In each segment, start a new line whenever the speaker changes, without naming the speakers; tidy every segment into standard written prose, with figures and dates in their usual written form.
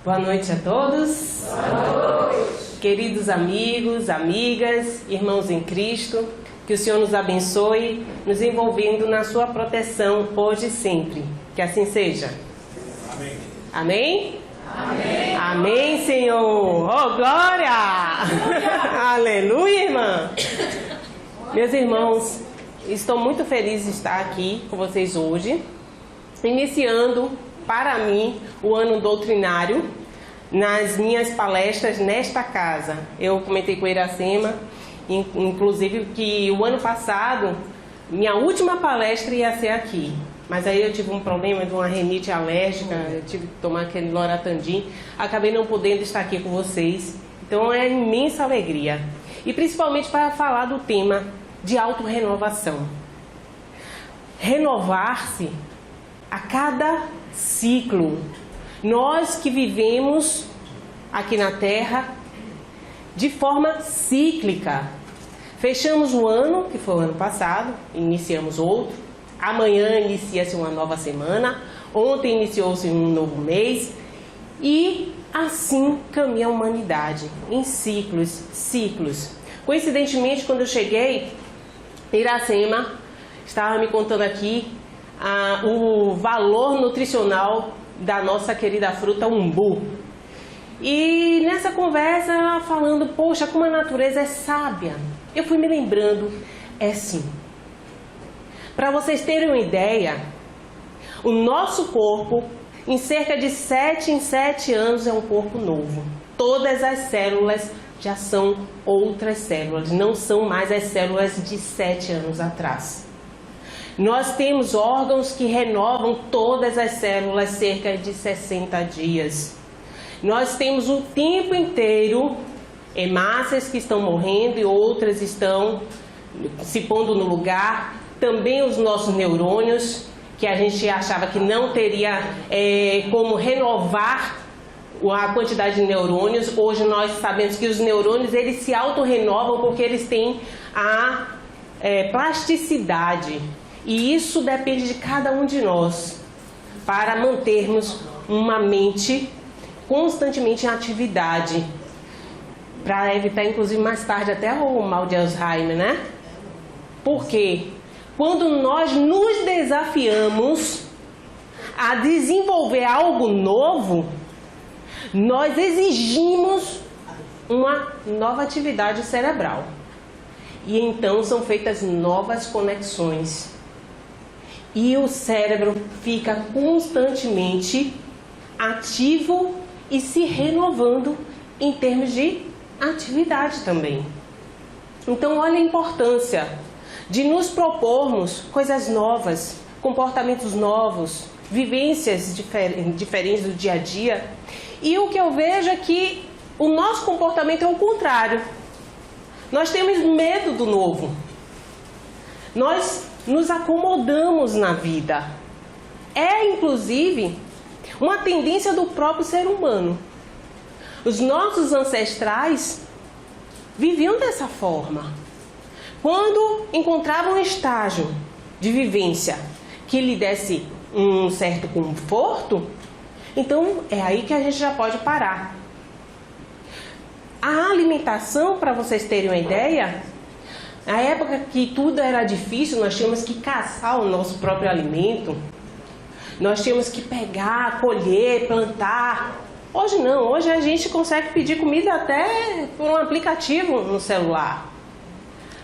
Boa noite a todos. Boa noite. Queridos amigos, amigas, irmãos em Cristo, que o Senhor nos abençoe, nos envolvendo na sua proteção hoje e sempre. Que assim seja.
Amém.
Amém?
Amém.
Amém, Senhor. Oh, glória! Aleluia, irmã. Meus irmãos, estou muito feliz de estar aqui com vocês hoje, iniciando para mim o ano doutrinário nas minhas palestras nesta casa. Eu comentei com a Iracema, inclusive, que o ano passado minha última palestra ia ser aqui, mas aí eu tive um problema de uma rinite alérgica, eu tive que tomar aquele Loratadin, acabei não podendo estar aqui com vocês. Então é imensa alegria, e principalmente para falar do tema de autorrenovação. Renovar-se a cada ciclo. Nós que vivemos aqui na Terra de forma cíclica. Fechamos o ano, que foi o ano passado, iniciamos outro. Amanhã inicia-se uma nova semana. Ontem iniciou-se um novo mês. E assim caminha a humanidade, em ciclos. Coincidentemente, quando eu cheguei, Iracema estava me contando aqui o valor nutricional da nossa querida fruta umbu. E nessa conversa ela falando, poxa, como a natureza é sábia. Eu fui me lembrando, é sim. Para vocês terem uma ideia, o nosso corpo, em cerca de 7 em 7 anos, é um corpo novo. Todas as células já são outras células, não são mais as células de 7 anos atrás. Nós temos órgãos que renovam todas as células cerca de 60 dias. Nós temos o tempo inteiro hemácias que estão morrendo e outras estão se pondo no lugar. Também os nossos neurônios, que a gente achava que não teria como renovar a quantidade de neurônios. Hoje nós sabemos que os neurônios eles se autorrenovam porque eles têm a plasticidade. E isso depende de cada um de nós, para mantermos uma mente constantemente em atividade, para evitar, inclusive, mais tarde até o mal de Alzheimer, né? Porque quando nós nos desafiamos a desenvolver algo novo, nós exigimos uma nova atividade cerebral. E então são feitas novas conexões. E o cérebro fica constantemente ativo e se renovando em termos de atividade também. Então, olha a importância de nos propormos coisas novas, comportamentos novos, vivências diferentes do dia a dia. E o que eu vejo é que o nosso comportamento é o contrário. Nós temos medo do novo. Nós nos acomodamos na vida. É, inclusive, uma tendência do próprio ser humano. Os nossos ancestrais viviam dessa forma. Quando encontravam um estágio de vivência que lhe desse um certo conforto, então é aí que a gente já pode parar. A alimentação, para vocês terem uma ideia, na época que tudo era difícil, nós tínhamos que caçar o nosso próprio alimento. Nós tínhamos que pegar, colher, plantar. Hoje não, hoje a gente consegue pedir comida até por um aplicativo no celular.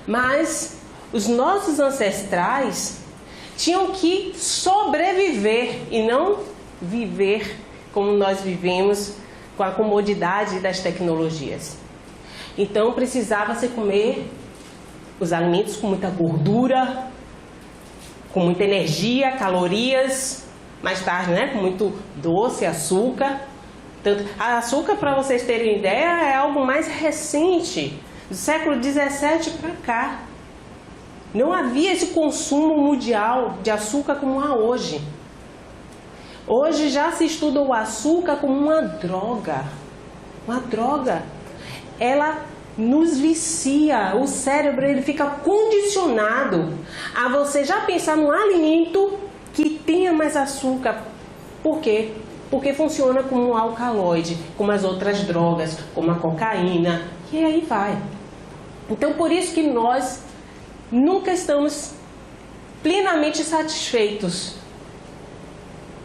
Mas os nossos ancestrais tinham que sobreviver e não viver como nós vivemos com a comodidade das tecnologias. Então precisava-se comer os alimentos com muita gordura, com muita energia, calorias, mais tarde, né, com muito doce, açúcar. Tanto, açúcar, para vocês terem ideia, é algo mais recente, do século 17 para cá. Não havia esse consumo mundial de açúcar como há hoje. Hoje já se estuda o açúcar como uma droga. Uma droga. Ela nos vicia. O cérebro ele fica condicionado a você já pensar num alimento que tenha mais açúcar. Por quê? Porque funciona como um alcaloide, como as outras drogas, como a cocaína, e aí vai. Então, por isso que nós nunca estamos plenamente satisfeitos.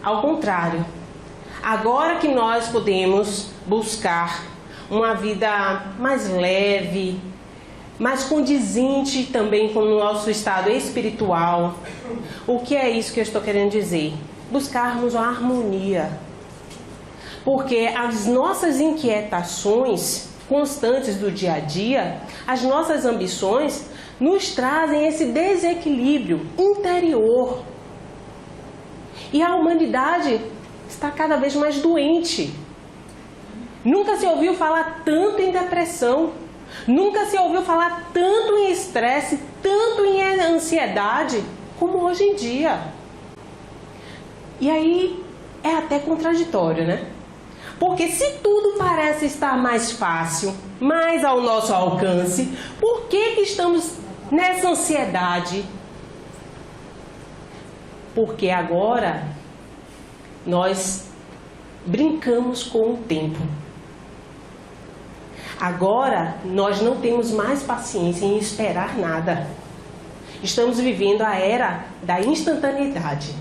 Ao contrário, agora que nós podemos buscar uma vida mais leve, mais condizente também com o nosso estado espiritual. O que é isso que eu estou querendo dizer? Buscarmos a harmonia. Porque as nossas inquietações constantes do dia a dia, as nossas ambições, nos trazem esse desequilíbrio interior. E a humanidade está cada vez mais doente. Nunca se ouviu falar tanto em depressão. Nunca se ouviu falar tanto em estresse, tanto em ansiedade, como hoje em dia. E aí é até contraditório, né? Porque se tudo parece estar mais fácil, mais ao nosso alcance, por que que estamos nessa ansiedade? Porque agora nós brincamos com o tempo. Agora nós não temos mais paciência em esperar nada. Estamos vivendo a era da instantaneidade.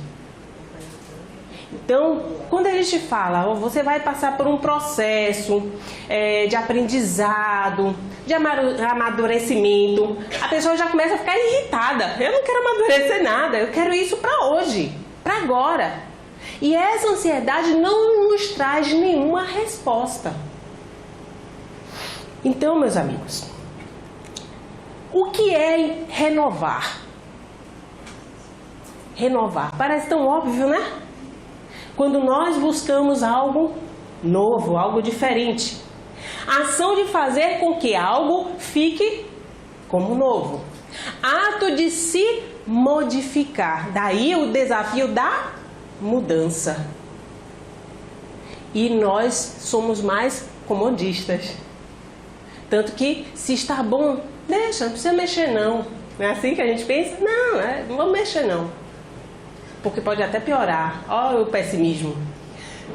Então, quando a gente fala, você vai passar por um processo de aprendizado, de amadurecimento, a pessoa já começa a ficar irritada. Eu não quero amadurecer nada, eu quero isso para hoje, para agora. E essa ansiedade não nos traz nenhuma resposta. Então, meus amigos, o que é renovar? Renovar, parece tão óbvio, né? Quando nós buscamos algo novo, algo diferente. A ação de fazer com que algo fique como novo. Ato de se modificar. Daí o desafio da mudança. E nós somos mais comodistas. Tanto que, se está bom, deixa, não precisa mexer não. Não é assim que a gente pensa? Não, não vou mexer não. Porque pode até piorar. Olha o pessimismo.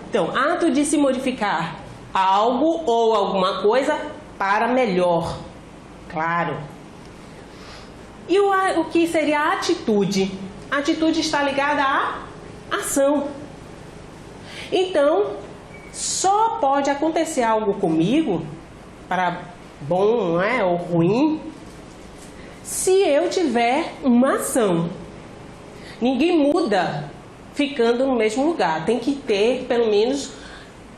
Então, ato de se modificar algo ou alguma coisa para melhor. Claro. E o que seria a atitude? A atitude está ligada à ação. Então, só pode acontecer algo comigo, para bom, não é, ou ruim, se eu tiver uma ação. Ninguém muda ficando no mesmo lugar. Tem que ter pelo menos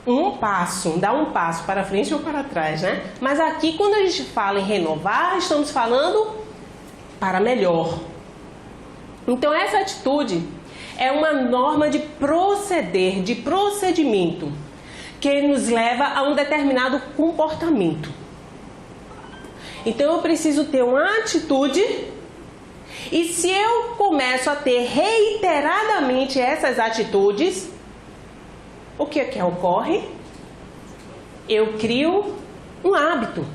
um passo, dar um passo para frente ou para trás, né? Mas aqui, quando a gente fala em renovar, estamos falando para melhor. Então, essa atitude é uma norma de proceder, de procedimento, que nos leva a um determinado comportamento. Então, eu preciso ter uma atitude, e se eu começo a ter reiteradamente essas atitudes, o que ocorre? Eu crio um hábito.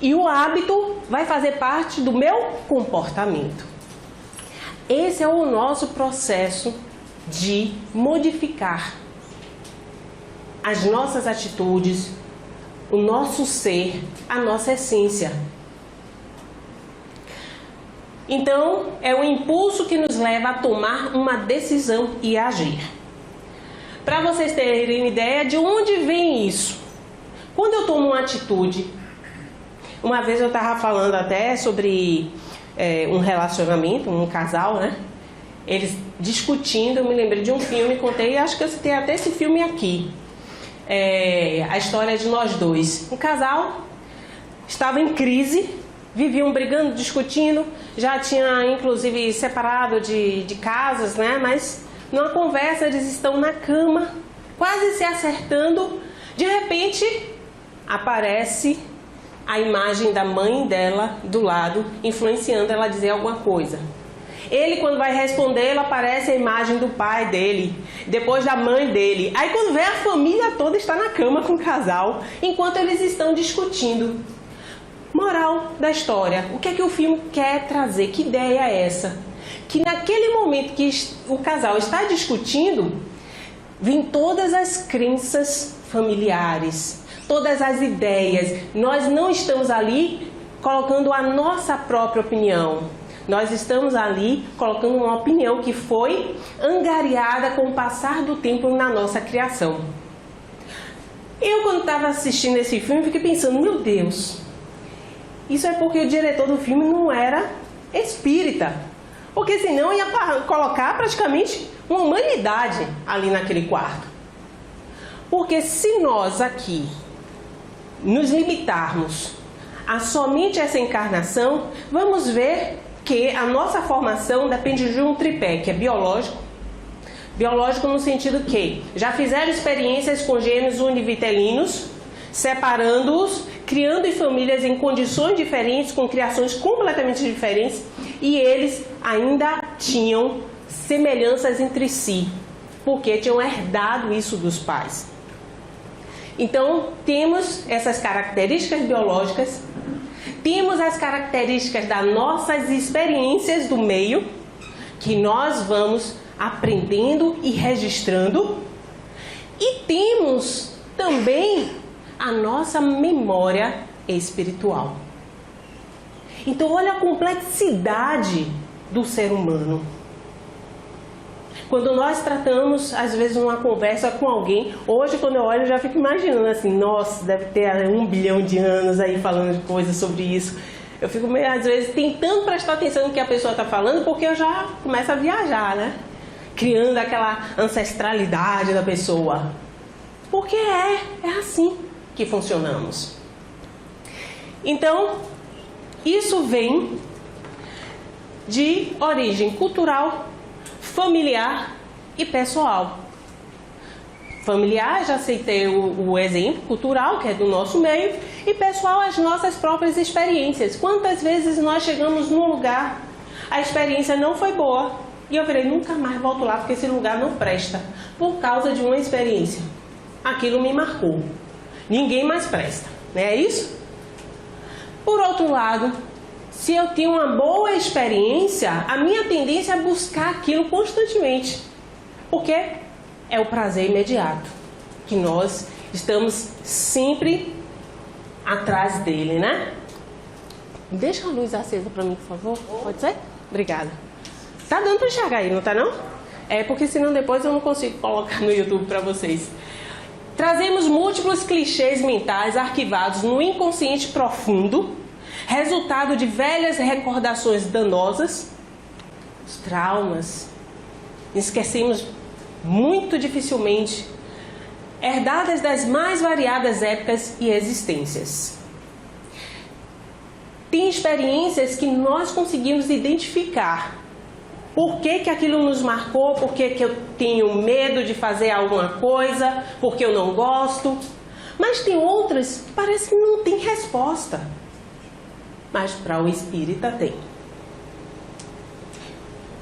E o hábito vai fazer parte do meu comportamento. Esse é o nosso processo de modificar as nossas atitudes, o nosso ser, a nossa essência. Então, é o impulso que nos leva a tomar uma decisão e agir. Para vocês terem ideia de onde vem isso. Quando eu tomo uma atitude, uma vez eu estava falando até sobre um relacionamento, um casal, né? Eles discutindo, eu me lembrei de um filme, contei, acho que eu citei até esse filme aqui. A história de nós dois. Um casal estava em crise, viviam brigando, discutindo, já tinha inclusive separado de casas, né? Mas numa conversa eles estão na cama, quase se acertando. De repente aparece a imagem da mãe dela do lado, influenciando ela a dizer alguma coisa. Ele, quando vai responder, aparece a imagem do pai dele, depois da mãe dele. Aí quando vê, a família toda está na cama com o casal, enquanto eles estão discutindo. Moral da história, o que é que o filme quer trazer? Que ideia é essa? que naquele momento que o casal está discutindo, vêm todas as crenças familiares, todas as ideias. Nós não estamos ali colocando a nossa própria opinião. Nós estamos ali colocando uma opinião que foi angariada com o passar do tempo na nossa criação. Eu, quando estava assistindo esse filme, fiquei pensando, meu Deus, isso é porque o diretor do filme não era espírita. Porque senão ia colocar praticamente uma humanidade ali naquele quarto. Porque se nós aqui nos limitarmos a somente essa encarnação, vamos ver que a nossa formação depende de um tripé, que é biológico. Biológico no sentido que já fizeram experiências com gêmeos univitelinos, separando-os, criando em famílias em condições diferentes, com criações completamente diferentes, e eles ainda tinham semelhanças entre si, porque tinham herdado isso dos pais. Então, temos essas características biológicas, temos as características das nossas experiências do meio, que nós vamos aprendendo e registrando, e temos também a nossa memória espiritual. Então, olha a complexidade do ser humano. Quando nós tratamos, às vezes, uma conversa com alguém, hoje quando eu olho eu já fico imaginando assim, nossa, deve ter 1 bilhão de anos aí falando de coisas sobre isso. Eu fico meio, às vezes, tentando prestar atenção no que a pessoa está falando, porque eu já começo a viajar, né? Criando aquela ancestralidade da pessoa. Porque é assim que funcionamos. Então, isso vem de origem cultural, familiar e pessoal. Familiar, já aceitei o exemplo, cultural, que é do nosso meio, e pessoal, as nossas próprias experiências. Quantas vezes nós chegamos num lugar, a experiência não foi boa, e eu falei, nunca mais volto lá, porque esse lugar não presta, por causa de uma experiência. Aquilo me marcou. Ninguém mais presta, não é isso? Por outro lado, se eu tenho uma boa experiência, a minha tendência é buscar aquilo constantemente. Porque é o prazer imediato, que nós estamos sempre atrás dele, né? Deixa a luz acesa para mim, por favor. Pode ser? Obrigada. Tá dando para enxergar aí, não tá não? É porque senão depois eu não consigo colocar no YouTube para vocês. Trazemos múltiplos clichês mentais arquivados no inconsciente profundo, resultado de velhas recordações danosas, os traumas, esquecemos muito dificilmente, herdadas das mais variadas épocas e existências. Tem experiências que nós conseguimos identificar. Por que aquilo nos marcou? Por que eu tenho medo de fazer alguma coisa? Porque eu não gosto? Mas tem outras que parece que não tem resposta. Mas para o espírita tem.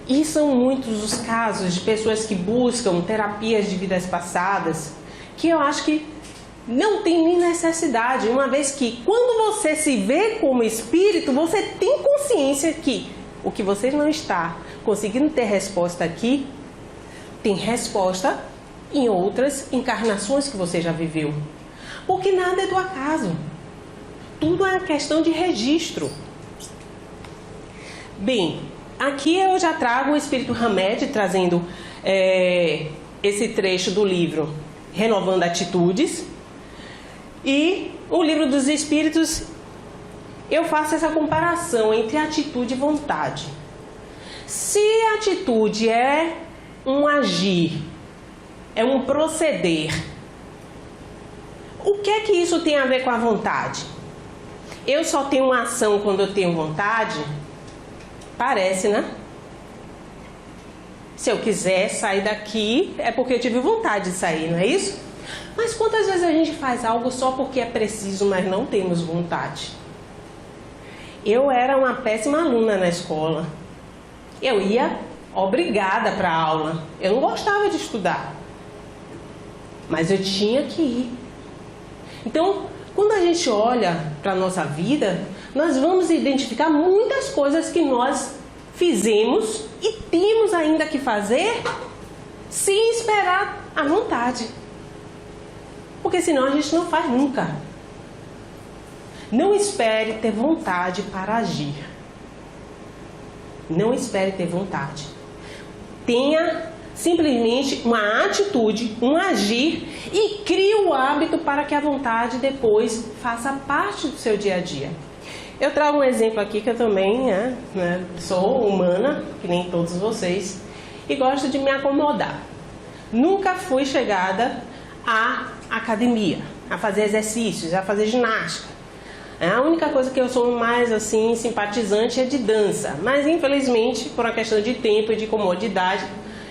E são muitos os casos de pessoas que buscam terapias de vidas passadas, que eu acho que não tem nem necessidade, uma vez que quando você se vê como espírito, você tem consciência que o que você não está conseguindo ter resposta aqui, tem resposta em outras encarnações que você já viveu. Porque nada é do acaso. Tudo é questão de registro. Bem, aqui eu já trago o Espírito Hamed, trazendo esse trecho do livro Renovando Atitudes. E o livro dos Espíritos, eu faço essa comparação entre atitude e vontade. Se a atitude é um agir, é um proceder, o que é que isso tem a ver com a vontade? Eu só tenho uma ação quando eu tenho vontade? Parece, né? Se eu quiser sair daqui, é porque eu tive vontade de sair, não é isso? Mas quantas vezes a gente faz algo só porque é preciso, mas não temos vontade? Eu era uma péssima aluna na escola. Eu ia obrigada para a aula. Eu não gostava de estudar. Mas eu tinha que ir. Então, quando a gente olha para a nossa vida, nós vamos identificar muitas coisas que nós fizemos e temos ainda que fazer sem esperar a vontade. Porque senão a gente não faz nunca. Não espere ter vontade para agir. Não espere ter vontade. Tenha simplesmente uma atitude, um agir e crie o hábito para que a vontade depois faça parte do seu dia a dia. Eu trago um exemplo aqui que eu também sou humana, que nem todos vocês, e gosto de me acomodar. Nunca fui chegada à academia, a fazer exercícios, a fazer ginástica. A única coisa que eu sou mais assim simpatizante é de dança, mas infelizmente por uma questão de tempo e de comodidade,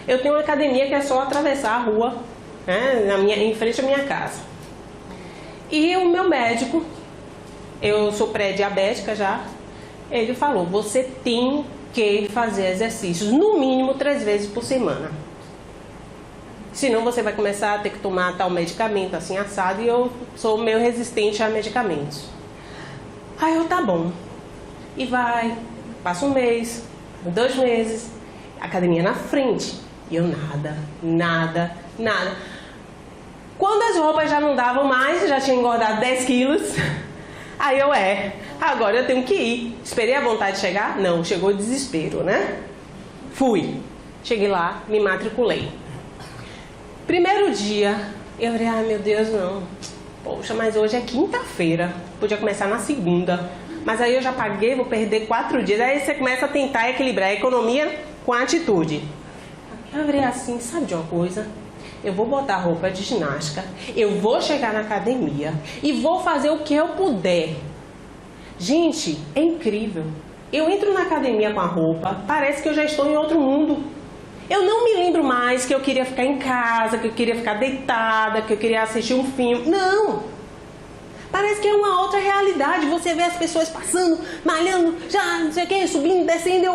eu tenho uma academia que é só atravessar a rua, em frente à minha casa. E o meu médico, eu sou pré-diabética já, ele falou, você tem que fazer exercícios no mínimo 3 vezes por semana. Senão você vai começar a ter que tomar tal medicamento assim assado, e eu sou meio resistente a medicamentos. Aí eu, tá bom. E vai, passa 1 mês, 2 meses, academia na frente. E eu nada. Quando as roupas já não davam mais, já tinha engordado 10 quilos, aí eu, agora eu tenho que ir. Esperei a vontade de chegar? Não, chegou o desespero, né? Fui. Cheguei lá, me matriculei. Primeiro dia, eu falei, ai meu Deus, não. Poxa, mas hoje é quinta-feira, podia começar na segunda. Mas aí eu já paguei, vou perder 4 dias. Aí você começa a tentar equilibrar a economia com a atitude. Eu falei assim, sabe de uma coisa? Eu vou botar roupa de ginástica, eu vou chegar na academia e vou fazer o que eu puder. Gente, é incrível. Eu entro na academia com a roupa, parece que eu já estou em outro mundo. Eu não me lembro mais que eu queria ficar em casa, que eu queria ficar deitada, que eu queria assistir um filme. Não! Parece que é uma outra realidade. Você vê as pessoas passando, malhando, já não sei o que, subindo, descendo.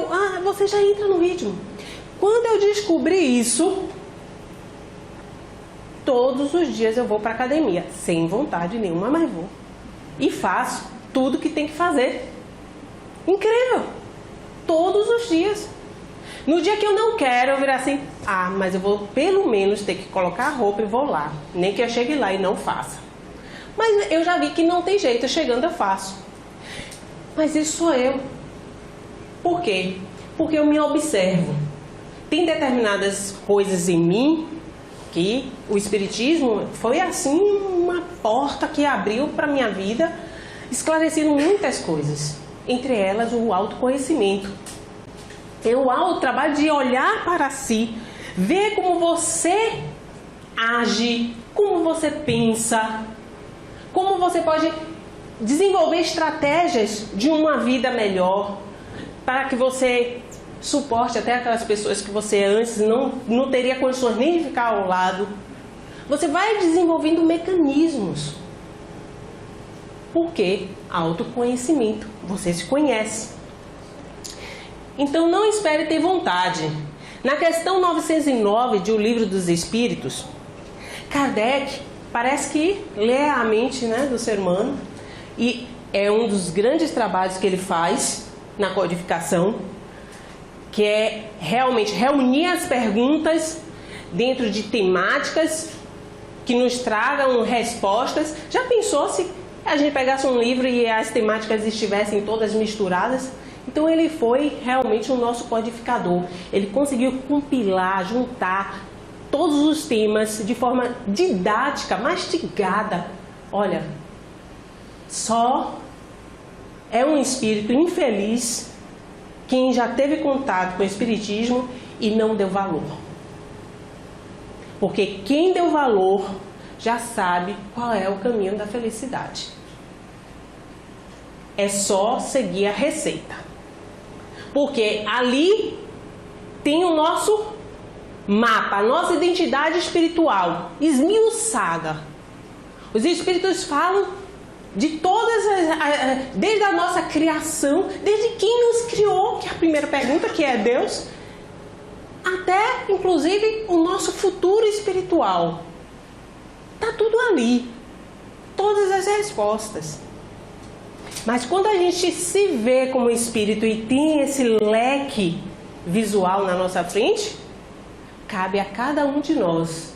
Você já entra no ritmo. Quando eu descobri isso, todos os dias eu vou para a academia. Sem vontade nenhuma, mas vou. E faço tudo que tem que fazer. Incrível! Todos os dias. No dia que eu não quero, eu virar assim, mas eu vou pelo menos ter que colocar a roupa e vou lá. Nem que eu chegue lá e não faça. Mas eu já vi que não tem jeito, chegando eu faço. Mas isso sou eu. Por quê? Porque eu me observo. Tem determinadas coisas em mim que o Espiritismo foi assim uma porta que abriu para a minha vida, esclarecendo muitas coisas. Entre elas o autoconhecimento. O trabalho de olhar para si, ver como você age, como você pensa, como você pode desenvolver estratégias de uma vida melhor, para que você suporte até aquelas pessoas que você antes não teria condições nem de ficar ao lado. Você vai desenvolvendo mecanismos. Por quê? Autoconhecimento. Você se conhece. Então não espere ter vontade. Na questão 909 de O Livro dos Espíritos, Kardec parece que lê a mente do ser humano, e é um dos grandes trabalhos que ele faz na codificação, que é realmente reunir as perguntas dentro de temáticas que nos tragam respostas. Já pensou se a gente pegasse um livro e as temáticas estivessem todas misturadas? Então ele foi realmente o nosso codificador. Ele conseguiu compilar, juntar todos os temas de forma didática, mastigada. Olha, só é um espírito infeliz quem já teve contato com o Espiritismo e não deu valor. Porque quem deu valor já sabe qual é o caminho da felicidade. É só seguir a receita. Porque ali tem o nosso mapa, a nossa identidade espiritual esmiuçada. Os espíritos falam de todas desde a nossa criação, desde quem nos criou, que é a primeira pergunta, que é Deus, até inclusive o nosso futuro espiritual. Está tudo ali, todas as respostas. Mas quando a gente se vê como espírito e tem esse leque visual na nossa frente, cabe a cada um de nós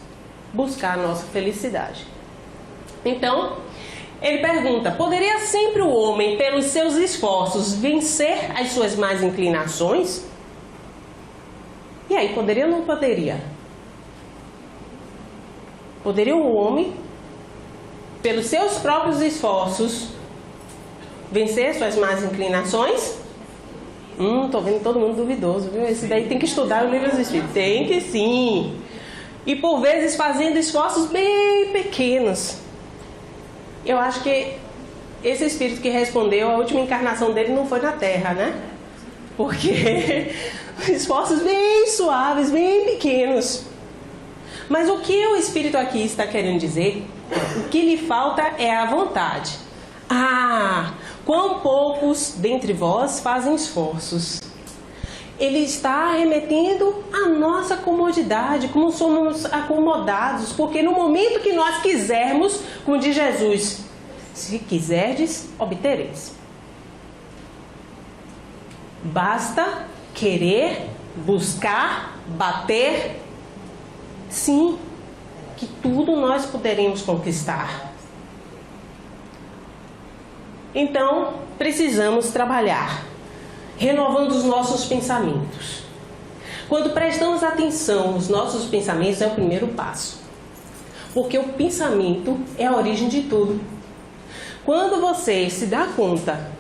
buscar a nossa felicidade. Então, ele pergunta: poderia sempre o homem, pelos seus esforços, vencer as suas más inclinações? E aí, poderia ou não poderia? Poderia o homem, pelos seus próprios esforços, vencer suas más inclinações? Tô vendo todo mundo duvidoso, viu? Esse daí tem que estudar o livro dos Espíritos. Tem que sim. E por vezes fazendo esforços bem pequenos. Eu acho que esse espírito que respondeu, a última encarnação dele não foi na Terra, né? Porque esforços bem suaves, bem pequenos. Mas o que o espírito aqui está querendo dizer, o que lhe falta é a vontade. Quão poucos dentre vós fazem esforços. Ele está remetendo à nossa comodidade, como somos acomodados, porque no momento que nós quisermos, como diz Jesus, se quiserdes, obtereis. Basta querer, buscar, bater, sim, que tudo nós poderemos conquistar. Então, precisamos trabalhar, renovando os nossos pensamentos. Quando prestamos atenção nos nossos pensamentos, é o primeiro passo. Porque o pensamento é a origem de tudo. Quando você se dá conta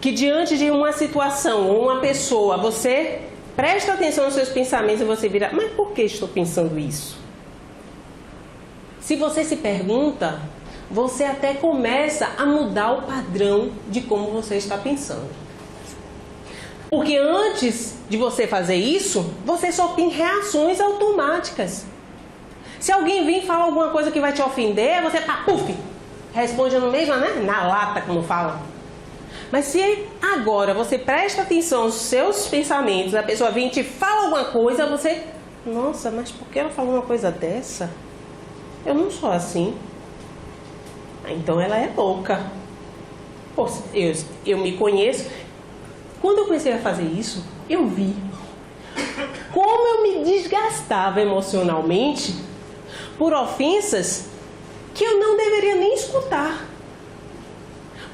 que diante de uma situação ou uma pessoa, você presta atenção nos seus pensamentos e você vira: mas por que estou pensando isso? Se você se pergunta, você até começa a mudar o padrão de como você está pensando. Porque antes de você fazer isso, você só tem reações automáticas. Se alguém vir e falar alguma coisa que vai te ofender, você puf, responde no mesmo, né? Na lata, como fala. Mas se agora você presta atenção aos seus pensamentos, a pessoa vem e te fala alguma coisa, você: nossa, mas por que ela falou uma coisa dessa? Eu não sou assim. Então ela é louca. Pô, eu me conheço. Quando eu comecei a fazer isso, eu vi como eu me desgastava emocionalmente por ofensas que eu não deveria nem escutar.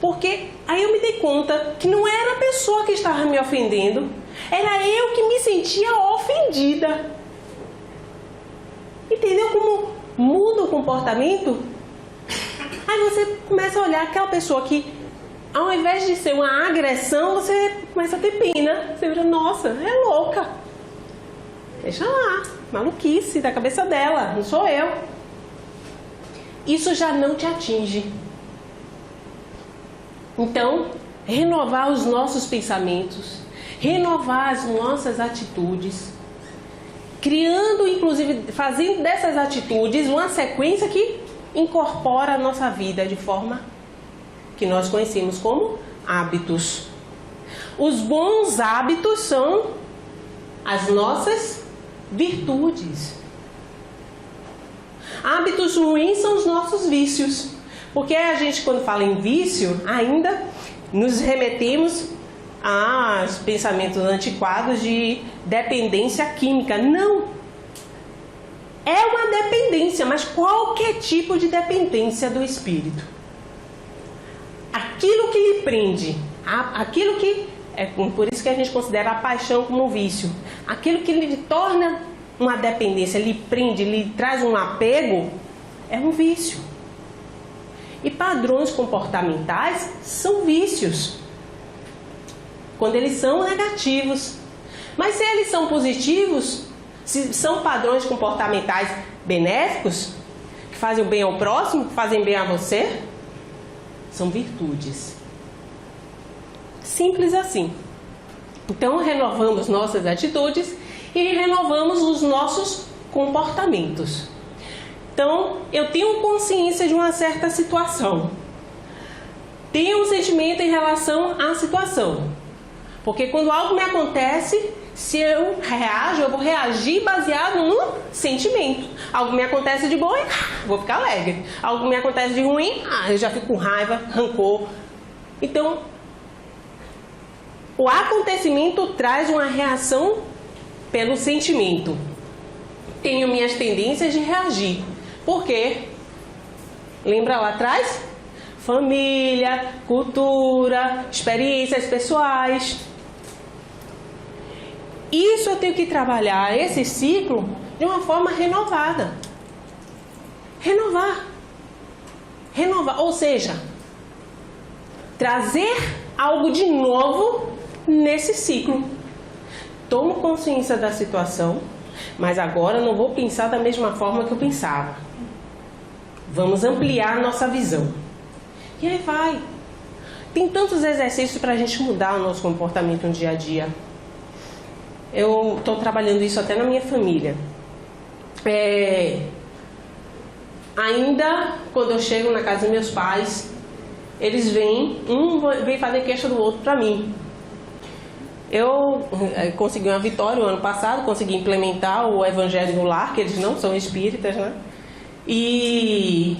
Porque aí eu me dei conta que não era a pessoa que estava me ofendendo, era eu que me sentia ofendida. Entendeu como muda o comportamento? Aí você começa a olhar aquela pessoa que, ao invés de ser uma agressão, você começa a ter pena. Você vira: nossa, é louca. Deixa lá, maluquice da cabeça dela, não sou eu. Isso já não te atinge. Então, renovar os nossos pensamentos, renovar as nossas atitudes, criando, inclusive, fazendo dessas atitudes uma sequência que incorpora a nossa vida de forma que nós conhecemos como hábitos. Os bons hábitos são as nossas virtudes. Hábitos ruins são os nossos vícios. Porque a gente, quando fala em vício, ainda nos remetemos aos pensamentos antiquados de dependência química. Não! É uma dependência, mas qualquer tipo de dependência do espírito. Aquilo que lhe prende, aquilo que é por isso que a gente considera a paixão como vício. Aquilo que lhe torna uma dependência, lhe prende, lhe traz um apego, é um vício. E padrões comportamentais são vícios, quando eles são negativos. Mas se eles são positivos, se são padrões comportamentais benéficos, que fazem o bem ao próximo, que fazem bem a você, são virtudes. Simples assim. Então, renovamos nossas atitudes e renovamos os nossos comportamentos. Então, eu tenho consciência de uma certa situação. Tenho um sentimento em relação à situação. Porque quando algo me acontece, se eu reajo, eu vou reagir baseado no sentimento. Algo me acontece de bom, vou ficar alegre. Algo me acontece de ruim, eu já fico com raiva, rancor. Então, o acontecimento traz uma reação pelo sentimento. Tenho minhas tendências de reagir. Por quê? Lembra lá atrás? Família, cultura, experiências pessoais. Isso eu tenho que trabalhar, esse ciclo, de uma forma renovada. Renovar, ou seja, trazer algo de novo nesse ciclo. Tomo consciência da situação, mas agora não vou pensar da mesma forma que eu pensava. Vamos ampliar a nossa visão. E aí vai. Tem tantos exercícios para a gente mudar o nosso comportamento no dia a dia. Eu estou trabalhando isso até na minha família. Ainda quando eu chego na casa dos meus pais, eles vêm, um vem fazer queixa do outro para mim. Eu consegui uma vitória o ano passado, consegui implementar o Evangelho no Lar, que eles não são espíritas, né? E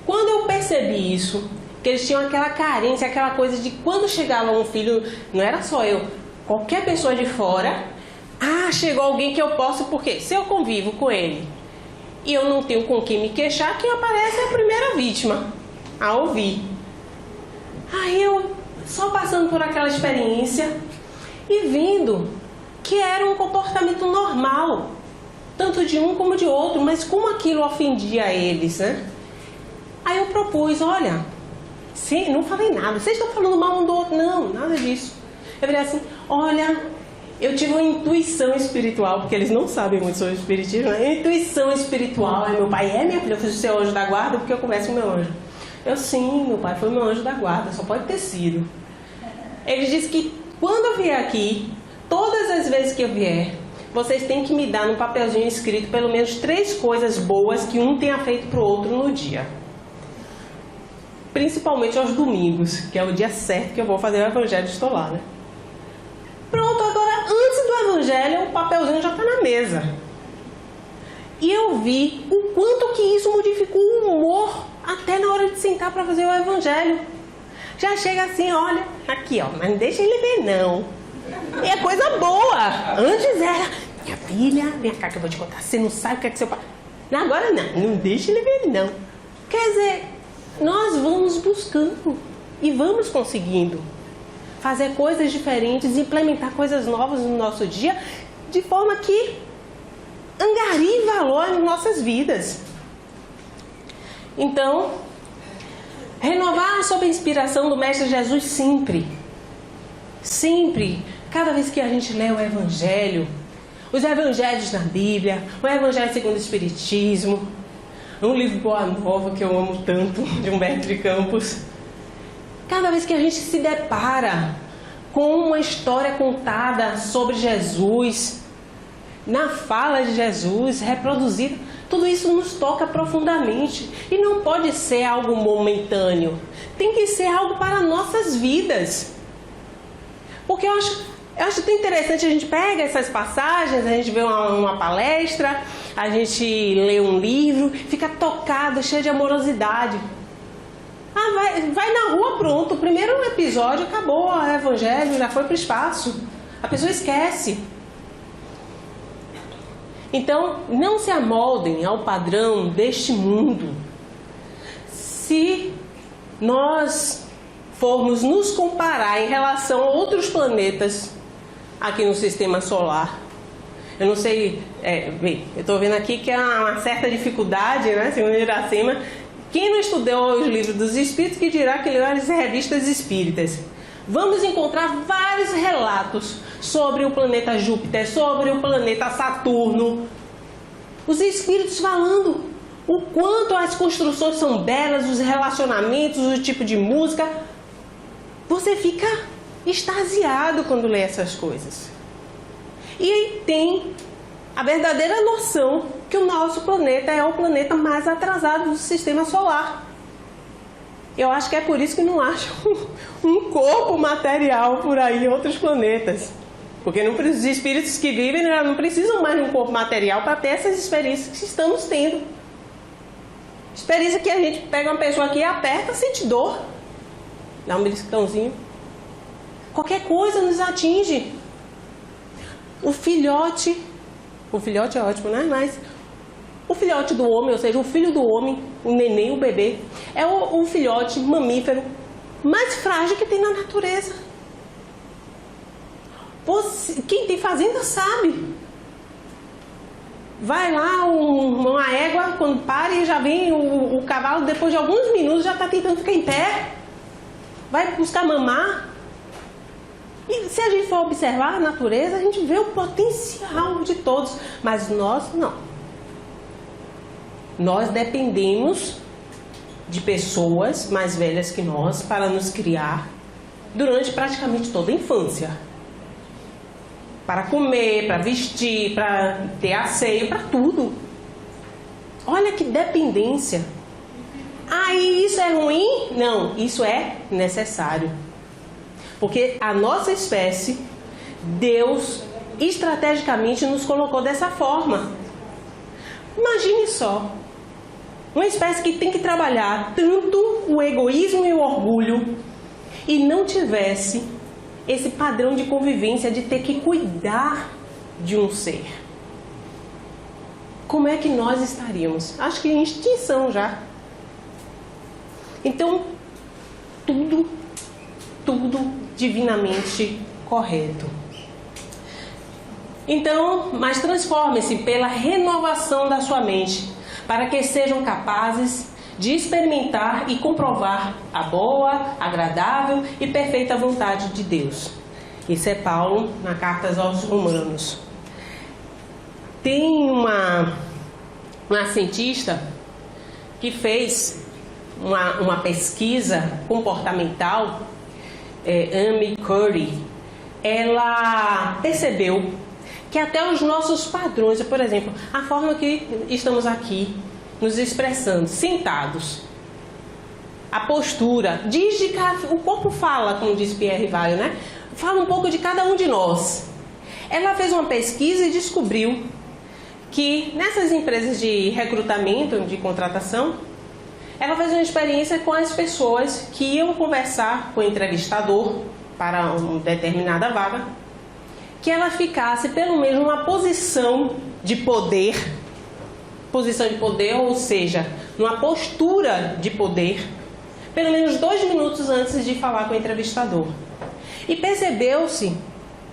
quando eu percebi isso, que eles tinham aquela carência, aquela coisa de quando chegava um filho, não era só eu, qualquer pessoa de fora, chegou alguém que eu posso, porque se eu convivo com ele e eu não tenho com quem me queixar, quem aparece é a primeira vítima a ouvir. Aí eu, só passando por aquela experiência e vendo que era um comportamento normal, tanto de um como de outro, mas como aquilo ofendia eles, né? Aí eu propus, olha, não falei nada, vocês estão falando mal um do outro, não, nada disso. Eu falei assim, olha, eu tive uma intuição espiritual, porque eles não sabem muito sobre espiritismo, né? Intuição espiritual, meu pai minha filha, eu fiz o seu anjo da guarda porque eu converso com meu anjo. Eu sim, meu pai foi meu anjo da guarda, só pode ter sido. Ele disse que quando eu vier aqui, todas as vezes que eu vier, vocês têm que me dar num papelzinho escrito pelo menos 3 coisas boas que um tenha feito pro outro no dia. Principalmente aos domingos, que é o dia certo que eu vou fazer o Evangelho, estou lá, né? Pronto, agora antes do Evangelho, o papelzinho já está na mesa. E eu vi o quanto que isso modificou o humor até na hora de sentar para fazer o Evangelho. Já chega assim, olha, aqui ó, mas não deixa ele ver não. É coisa boa. Antes era, minha filha, vem cá que eu vou te contar, você não sabe o que é que seu pai... Agora não deixa ele ver não. Quer dizer, nós vamos buscando e vamos conseguindo fazer coisas diferentes, implementar coisas novas no nosso dia, de forma que angarie valor em nossas vidas. Então, renovar sob a inspiração do Mestre Jesus sempre. Sempre, cada vez que a gente lê o Evangelho, os Evangelhos na Bíblia, o Evangelho segundo o Espiritismo, um livro Boa Nova que eu amo tanto, de Humberto de Campos. Cada vez que a gente se depara com uma história contada sobre Jesus, na fala de Jesus, reproduzida, tudo isso nos toca profundamente. E não pode ser algo momentâneo. Tem que ser algo para nossas vidas. Porque eu acho tão interessante, a gente pega essas passagens, a gente vê uma palestra, a gente lê um livro, fica tocado, cheio de amorosidade. Vai na rua, pronto, o primeiro episódio acabou, o Evangelho já foi para o espaço. A pessoa esquece. Então, não se amoldem ao padrão deste mundo. Se nós formos nos comparar em relação a outros planetas aqui no Sistema Solar, eu não sei, eu estou vendo aqui que há uma certa dificuldade, né, segundo Iracema. Quem não estudou os livros dos Espíritos, que dirá que leu as revistas espíritas. Vamos encontrar vários relatos sobre o planeta Júpiter, sobre o planeta Saturno. Os Espíritos falando o quanto as construções são belas, os relacionamentos, o tipo de música. Você fica extasiado quando lê essas coisas. E aí tem a verdadeira noção que o nosso planeta é o planeta mais atrasado do Sistema Solar. Eu acho que é por isso que não acham um corpo material por aí em outros planetas. Porque os espíritos que vivem não precisam mais de um corpo material para ter essas experiências que estamos tendo. Experiência que a gente pega uma pessoa aqui e aperta, sente dor. Dá um beliscãozinho. Qualquer coisa nos atinge. o filhote é ótimo, né? Mas o filhote do homem, ou seja, o filho do homem, o neném, o bebê, é o filhote mamífero mais frágil que tem na natureza. Quem tem fazenda sabe. Vai lá uma égua, quando para e já vem o cavalo, depois de alguns minutos já está tentando ficar em pé. Vai buscar mamar. E se a gente for observar a natureza, a gente vê o potencial de todos. Mas nós não. Nós dependemos de pessoas mais velhas que nós para nos criar durante praticamente toda a infância. Para comer, para vestir, para ter asseio, para tudo. Olha que dependência. E isso é ruim? Não, isso é necessário. Porque a nossa espécie, Deus estrategicamente nos colocou dessa forma. Imagine só, uma espécie que tem que trabalhar tanto o egoísmo e o orgulho e não tivesse esse padrão de convivência de ter que cuidar de um ser. Como é que nós estaríamos? Acho que em extinção já. Então, tudo divinamente correto. Então, mas transforme-se pela renovação da sua mente, para que sejam capazes de experimentar e comprovar a boa, agradável e perfeita vontade de Deus. Isso é Paulo na carta aos Romanos. Tem uma cientista que fez uma pesquisa comportamental, Amy Curry. Ela percebeu que até os nossos padrões, por exemplo, a forma que estamos aqui nos expressando, sentados, a postura, o corpo fala, como diz Pierre Weil, né? Fala um pouco de cada um de nós. Ela fez uma pesquisa e descobriu que nessas empresas de recrutamento, de contratação, ela fez uma experiência com as pessoas que iam conversar com o entrevistador para uma determinada vaga, que ela ficasse pelo menos numa posição de poder, ou seja, numa postura de poder, pelo menos 2 minutos antes de falar com o entrevistador. E percebeu-se,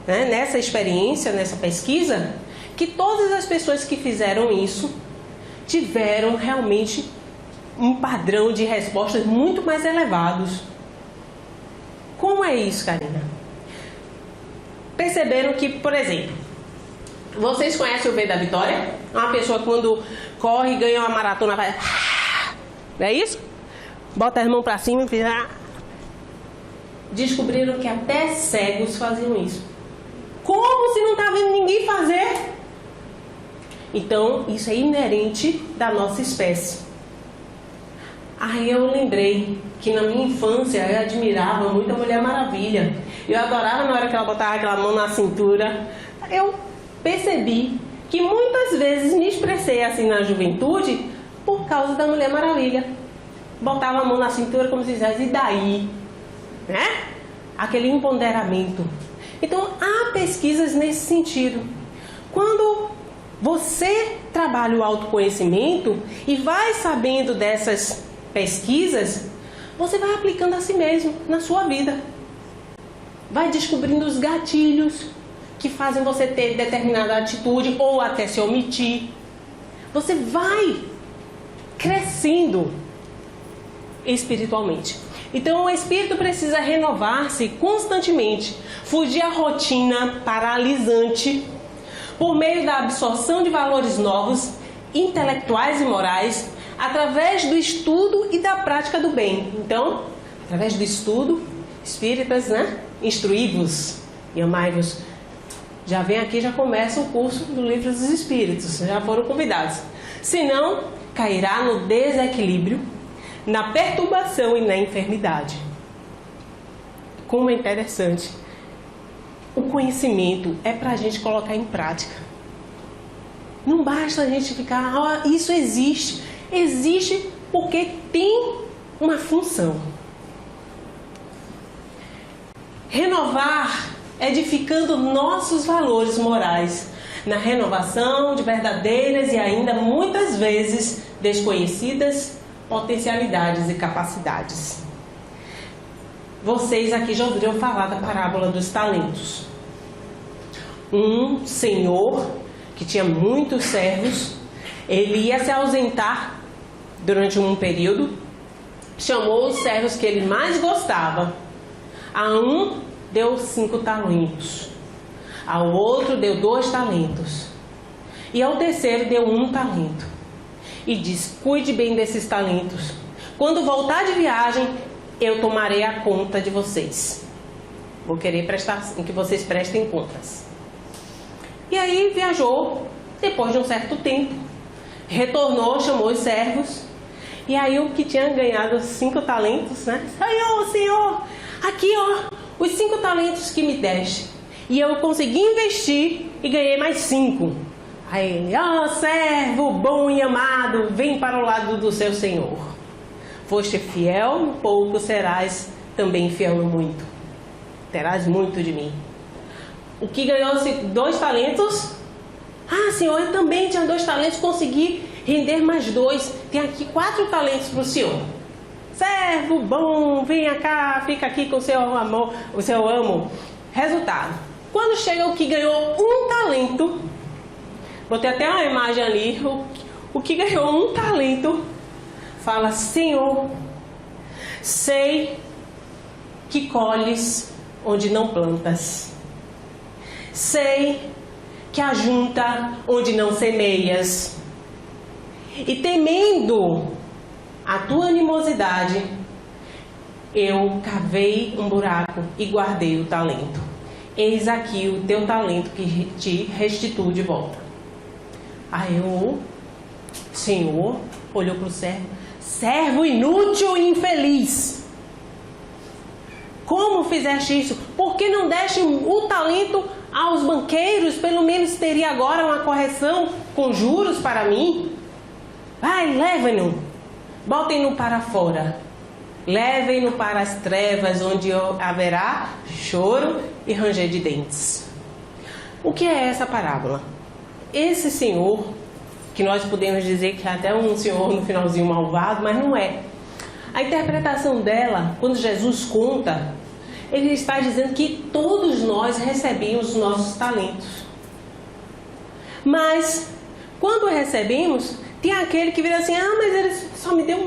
né, nessa experiência, nessa pesquisa, que todas as pessoas que fizeram isso tiveram realmente um padrão de respostas muito mais elevados. Como é isso, Karina? Perceberam que, por exemplo, vocês conhecem o V da Vitória? Uma pessoa quando corre e ganha uma maratona vai... Não é isso? Bota as mãos para cima e fiz... Descobriram que até cegos faziam isso. Como se não está vendo ninguém fazer? Então, isso é inerente da nossa espécie. Aí eu lembrei que na minha infância eu admirava muito a Mulher Maravilha. Eu adorava na hora que ela botava aquela mão na cintura. Eu percebi que muitas vezes me expressei assim na juventude por causa da Mulher Maravilha. Botava a mão na cintura como se dissesse, e daí? Né? Aquele empoderamento. Então, há pesquisas nesse sentido. Quando você trabalha o autoconhecimento e vai sabendo dessas pesquisas, você vai aplicando a si mesmo na sua vida. Vai descobrindo os gatilhos que fazem você ter determinada atitude ou até se omitir. Você vai crescendo espiritualmente. Então o espírito precisa renovar-se constantemente, fugir à rotina paralisante por meio da absorção de valores novos, intelectuais e morais, através do estudo e da prática do bem. Então, através do estudo, espíritas, né? Instruí-vos e amai-vos. Já vem aqui, já começa o curso do Livro dos Espíritos, já foram convidados. Senão, cairá no desequilíbrio, na perturbação e na enfermidade. Como é interessante. O conhecimento é para a gente colocar em prática. Não basta a gente ficar, isso existe. Existe porque tem uma função. Renovar edificando nossos valores morais na renovação de verdadeiras e ainda muitas vezes desconhecidas potencialidades e capacidades. Vocês aqui já ouviram falar da parábola dos talentos. Um senhor que tinha muitos servos, ele ia se ausentar durante um período, chamou os servos que ele mais gostava. A um deu 5 talentos, ao outro deu 2 talentos e ao terceiro deu 1 talento. E diz: cuide bem desses talentos. Quando voltar de viagem, eu tomarei a conta de vocês. Vou querer que vocês prestem contas. E aí viajou, depois de um certo tempo, retornou, chamou os servos. E aí o que tinha ganhado 5 talentos, né? Senhor, aqui ó, os 5 talentos que me deste. E eu consegui investir e ganhei mais 5. Aí ele: servo bom e amado, vem para o lado do seu senhor. Foste fiel no pouco, serás também fiel no muito. Terás muito de mim. O que ganhou 2 talentos? Senhor, eu também tinha 2 talentos, consegui render mais 2. Tem aqui 4 talentos para o senhor. Servo bom, venha cá, fica aqui com o seu amor, o seu amo. Resultado: quando chega o que ganhou 1 talento, botei até uma imagem ali, o que ganhou 1 talento, fala: Senhor, sei que colhes onde não plantas. Sei que ajunta onde não semeias. E temendo a tua animosidade, eu cavei um buraco e guardei o talento. Eis aqui o teu talento que te restituo de volta. Aí o Senhor olhou para o servo: servo inútil e infeliz, como fizeste isso? Por que não deste o talento aos banqueiros? Pelo menos teria agora uma correção com juros para mim. Vai, levem-no, botem-no para fora, levem-no para as trevas, onde haverá choro e ranger de dentes. O que é essa parábola? Esse senhor, que nós podemos dizer que é até um senhor no finalzinho malvado, mas não é. A interpretação dela, quando Jesus conta, ele está dizendo que todos nós recebemos os nossos talentos. Mas, quando recebemos, tem aquele que vira assim: mas ele só me deu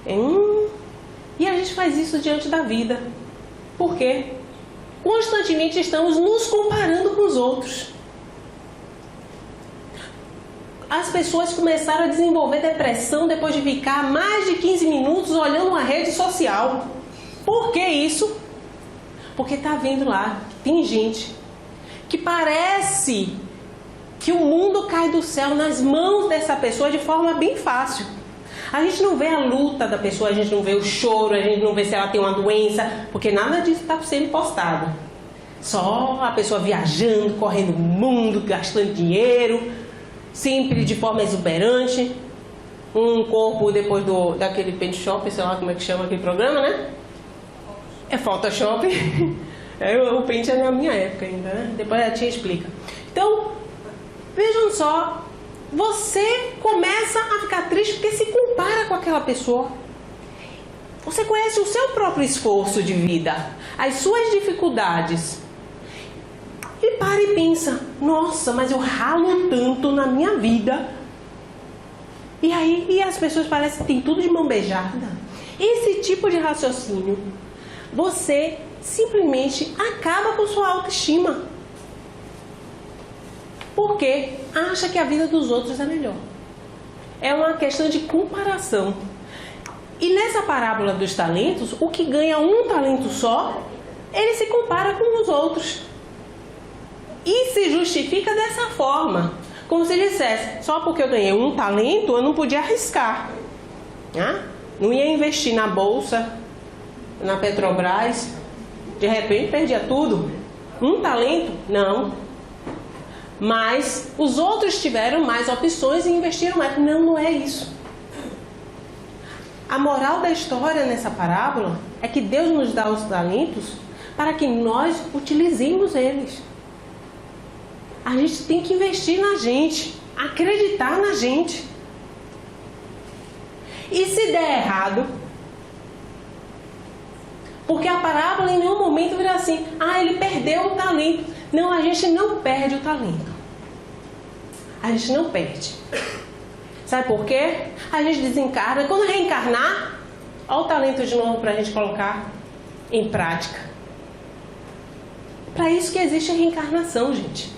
1. E a gente faz isso diante da vida. Por quê? Constantemente estamos nos comparando com os outros. As pessoas começaram a desenvolver depressão depois de ficar mais de 15 minutos olhando uma rede social. Por que isso? Porque está vendo lá, tem gente que parece que o mundo cai do céu nas mãos dessa pessoa de forma bem fácil. A gente não vê a luta da pessoa, a gente não vê o choro, a gente não vê se ela tem uma doença, porque nada disso está sendo postado. Só a pessoa viajando, correndo o mundo, gastando dinheiro, sempre de forma exuberante. Um corpo depois daquele paint shop, sei lá como é que chama aquele programa, né? É Photoshop. O paint é na minha época ainda, né? Depois a tia explica. Então, vejam só, você começa a ficar triste porque se compara com aquela pessoa. Você conhece o seu próprio esforço de vida, as suas dificuldades. E para e pensa: nossa, mas eu ralo tanto na minha vida. E as pessoas parecem que tem tudo de mão beijada. Esse tipo de raciocínio, você simplesmente acaba com sua autoestima. Porque acha que a vida dos outros é melhor. É uma questão de comparação. E nessa parábola dos talentos, o que ganha 1 talento só, ele se compara com os outros. E se justifica dessa forma. Como se dissesse: só porque eu ganhei 1 talento, eu não podia arriscar. Não ia investir na bolsa, na Petrobras. De repente perdia tudo. 1 talento? Não. Mas os outros tiveram mais opções e investiram mais. Não é isso. A moral da história nessa parábola é que Deus nos dá os talentos para que nós utilizemos eles. A gente tem que investir na gente, acreditar na gente. E se der errado? Porque a parábola em nenhum momento vira assim, ele perdeu o talento. Não, a gente não perde o talento. A gente não perde. Sabe por quê? A gente desencarna. Quando reencarnar, olha o talento de novo para a gente colocar em prática. Para isso que existe a reencarnação, gente.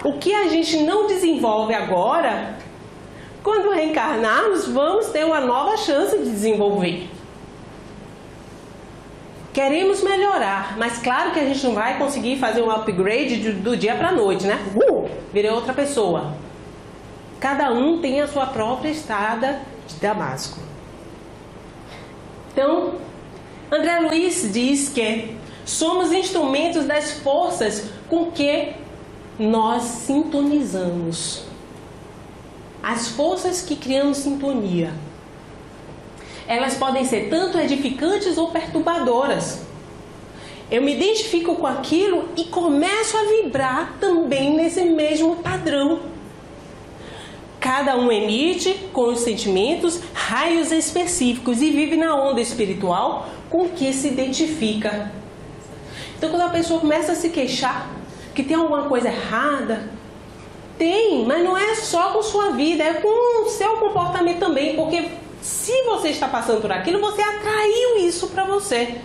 O que a gente não desenvolve agora, quando reencarnarmos, vamos ter uma nova chance de desenvolver. Queremos melhorar, mas claro que a gente não vai conseguir fazer um upgrade do dia para a noite, né? Virei outra pessoa. Cada um tem a sua própria estrada de Damasco. Então, André Luiz diz que somos instrumentos das forças com que nós sintonizamos. As forças que criamos sintonia. Elas podem ser tanto edificantes ou perturbadoras. Eu me identifico com aquilo e começo a vibrar também nesse mesmo padrão. Cada um emite com os sentimentos raios específicos e vive na onda espiritual com que se identifica. Então, quando a pessoa começa a se queixar que tem alguma coisa errada, tem, mas não é só com sua vida, é com o seu comportamento também, porque se você está passando por aquilo, você atraiu isso para você.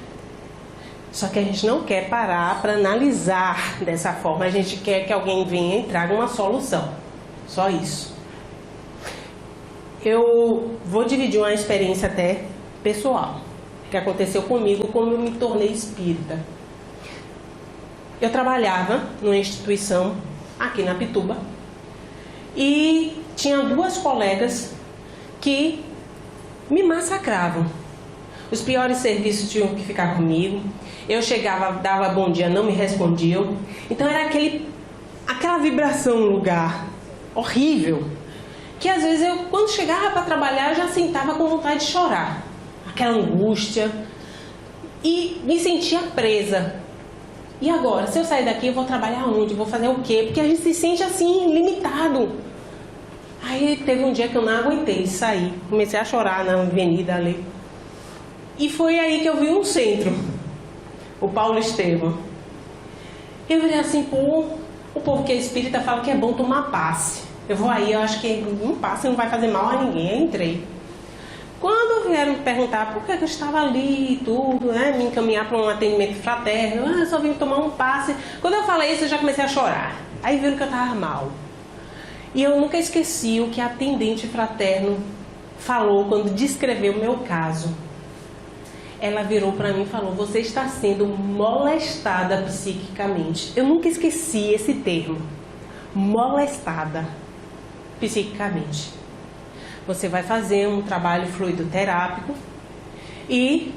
Só que a gente não quer parar para analisar dessa forma, a gente quer que alguém venha e traga uma solução. Só isso. Eu vou dividir uma experiência até pessoal, que aconteceu comigo quando eu me tornei espírita. Eu trabalhava numa instituição aqui na Pituba e tinha duas colegas que me massacravam. Os piores serviços tinham que ficar comigo. Eu chegava, dava bom dia, não me respondiam. Então era aquela vibração no lugar horrível, que às vezes eu, quando chegava para trabalhar, eu já sentava com vontade de chorar. Aquela angústia. E me sentia presa. E agora, se eu sair daqui, eu vou trabalhar onde? Vou fazer o quê? Porque a gente se sente assim, limitado. Aí teve um dia que eu não aguentei sair. Comecei a chorar na avenida ali. E foi aí que eu vi um centro. O Paulo Estevam. Eu falei assim, o povo que é espírita fala que é bom tomar passe. Eu vou aí, eu acho que um passe não vai fazer mal a ninguém. Eu entrei. Quando vieram me perguntar por que eu estava ali e tudo, né, me encaminhar para um atendimento fraterno, eu só vim tomar um passe. Quando eu falei isso, eu já comecei a chorar. Aí viram que eu estava mal. E eu nunca esqueci o que a atendente fraterno falou quando descreveu o meu caso. Ela virou para mim e falou, você está sendo molestada psiquicamente. Eu nunca esqueci esse termo. Molestada psiquicamente. Você vai fazer um trabalho fluidoterápico e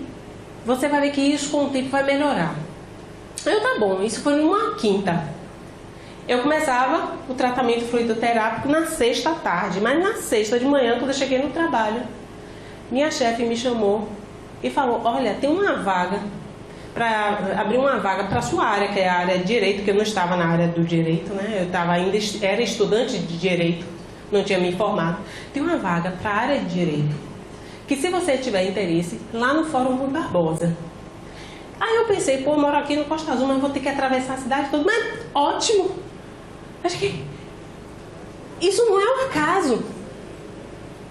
você vai ver que isso com o tempo vai melhorar. Eu, tá bom, isso foi numa quinta. Eu começava o tratamento fluidoterápico na sexta à tarde, mas na sexta de manhã, quando eu cheguei no trabalho, minha chefe me chamou e falou, olha, tem uma vaga, abrir uma vaga para a sua área, que é a área de direito, que eu não estava na área do direito, né? Era estudante de direito, não tinha me informado. Tem uma vaga para a área de direito, que se você tiver interesse, lá no Fórum Rui Barbosa. Aí eu pensei, eu moro aqui no Costa Azul, mas vou ter que atravessar a cidade toda. Mas ótimo! Acho que isso não é um acaso.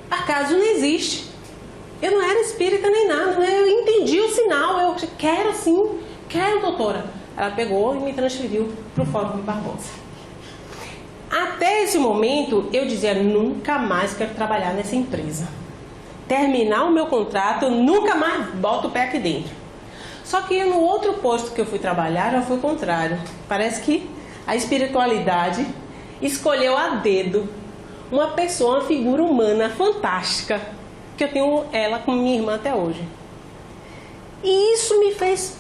Acaso não existe. Eu não era espírita nem nada, né? Eu entendi o sinal, eu quero sim, quero, doutora. Ela pegou e me transferiu para o Fórum Rui Barbosa. Até esse momento, eu dizia, nunca mais quero trabalhar nessa empresa. Terminar o meu contrato, eu nunca mais boto o pé aqui dentro. Só que no outro posto que eu fui trabalhar, já foi o contrário. Parece que a espiritualidade escolheu a dedo uma pessoa, uma figura humana fantástica, que eu tenho ela como minha irmã até hoje. E isso me fez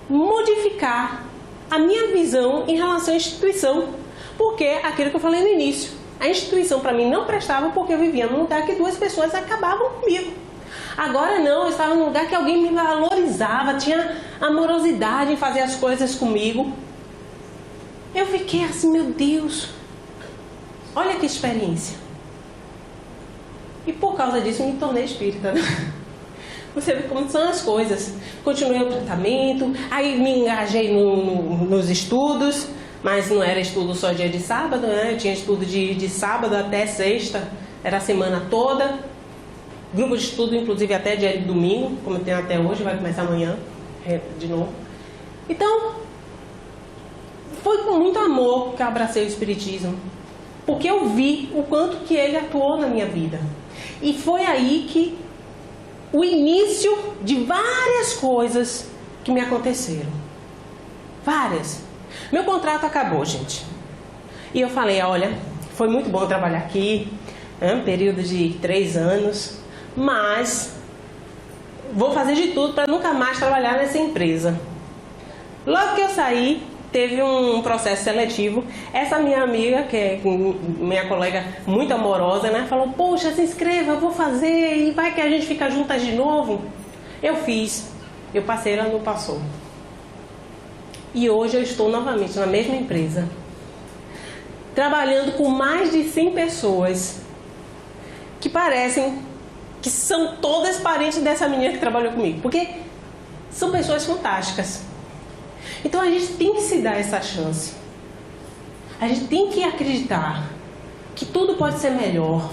modificar a minha visão em relação à instituição. Porque aquilo que eu falei no início, a instituição para mim não prestava porque eu vivia num lugar que duas pessoas acabavam comigo. Agora não, eu estava num lugar que alguém me valorizava, tinha amorosidade em fazer as coisas comigo. Eu fiquei assim, meu Deus, olha que experiência. E por causa disso me tornei espírita, né? Você vê como são as coisas. Continuei o tratamento, aí me engajei nos estudos, mas não era estudo só dia de sábado, né? Eu tinha estudo de sábado até sexta, era a semana toda. Grupo de estudo, inclusive até dia de domingo, como tem até hoje, vai começar amanhã de novo. Então, foi com muito amor que eu abracei o Espiritismo, porque eu vi o quanto que ele atuou na minha vida. E foi aí que o início de várias coisas que me aconteceram. Várias. Meu contrato acabou, gente. E eu falei, olha, foi muito bom trabalhar aqui, um período de 3 anos, mas vou fazer de tudo para nunca mais trabalhar nessa empresa. Logo que eu saí, teve um processo seletivo. Essa minha amiga, que é minha colega muito amorosa, né, falou, poxa, se inscreva, eu vou fazer e vai que a gente fica juntas de novo. Eu fiz, eu passei, ela não passou. E hoje eu estou novamente na mesma empresa, trabalhando com mais de 100 pessoas que parecem que são todas parentes dessa menina que trabalhou comigo, porque são pessoas fantásticas. Então a gente tem que se dar essa chance. A gente tem que acreditar que tudo pode ser melhor.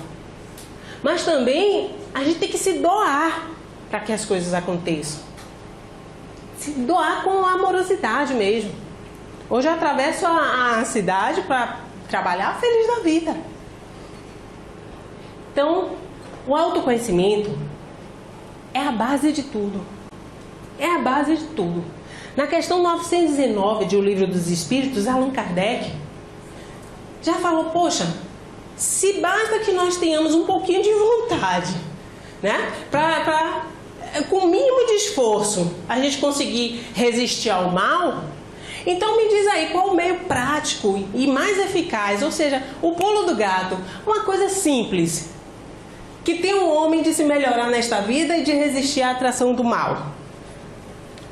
Mas também a gente tem que se doar para que as coisas aconteçam. Se doar com amorosidade mesmo. Hoje eu atravesso a cidade para trabalhar feliz da vida. Então, o autoconhecimento é a base de tudo. É a base de tudo. Na questão 919 de O Livro dos Espíritos, Allan Kardec já falou, poxa, se basta que nós tenhamos um pouquinho de vontade, né? Com o mínimo de esforço, a gente conseguir resistir ao mal, então me diz aí qual o meio prático e mais eficaz, ou seja, o pulo do gato, uma coisa simples, que tem um homem de se melhorar nesta vida e de resistir à atração do mal.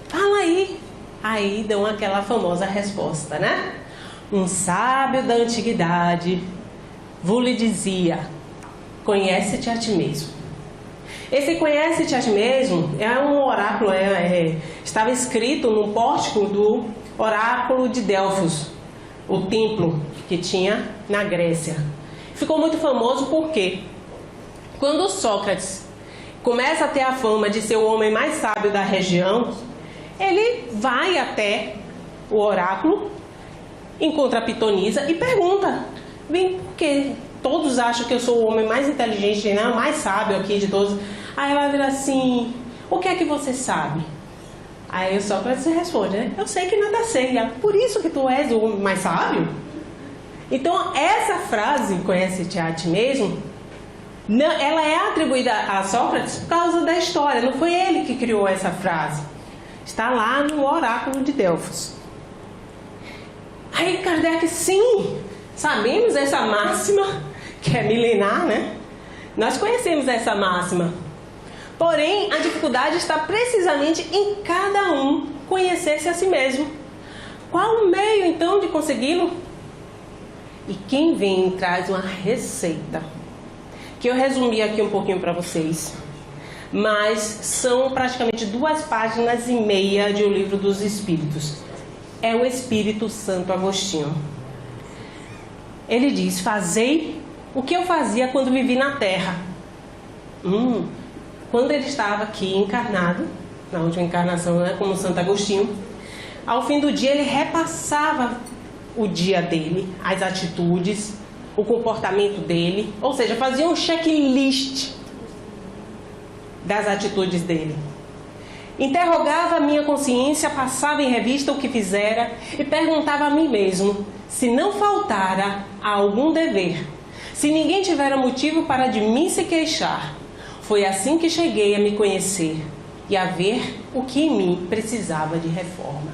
Fala aí. Aí dão aquela famosa resposta, né? Um sábio da antiguidade vos dizia, conhece-te a ti mesmo. Esse conhece-te a ti mesmo é um oráculo, estava escrito no pórtico do oráculo de Delfos, o templo que tinha na Grécia. Ficou muito famoso porque quando Sócrates começa a ter a fama de ser o homem mais sábio da região, ele vai até o oráculo, encontra a pitonisa e pergunta, vem, porque todos acham que eu sou o homem mais inteligente, né, o mais sábio aqui de todos. Aí ela vira assim, o que é que você sabe? Aí o Sócrates responde, né, eu sei que nada sei, por isso que tu és o homem mais sábio. Então essa frase, conhece-te a ti mesmo, ela é atribuída a Sócrates por causa da história, não foi ele que criou essa frase. Está lá no oráculo de Delfos. Aí Kardec, sim, sabemos essa máxima, que é milenar, né? Nós conhecemos essa máxima. Porém, a dificuldade está precisamente em cada um conhecer-se a si mesmo. Qual o meio, então, de consegui-lo? E quem vem traz uma receita, que eu resumi aqui um pouquinho para vocês. Mas são praticamente 2,5 páginas de O Livro dos Espíritos. É o Espírito Santo Agostinho. Ele diz, fazei o que eu fazia quando vivi na Terra. Quando ele estava aqui encarnado, na última encarnação, né, como Santo Agostinho, ao fim do dia ele repassava o dia dele, as atitudes, o comportamento dele, ou seja, fazia um checklist das atitudes dele. Interrogava a minha consciência, passava em revista o que fizera e perguntava a mim mesmo se não faltara a algum dever, se ninguém tivera motivo para de mim se queixar. Foi assim que cheguei a me conhecer e a ver o que em mim precisava de reforma.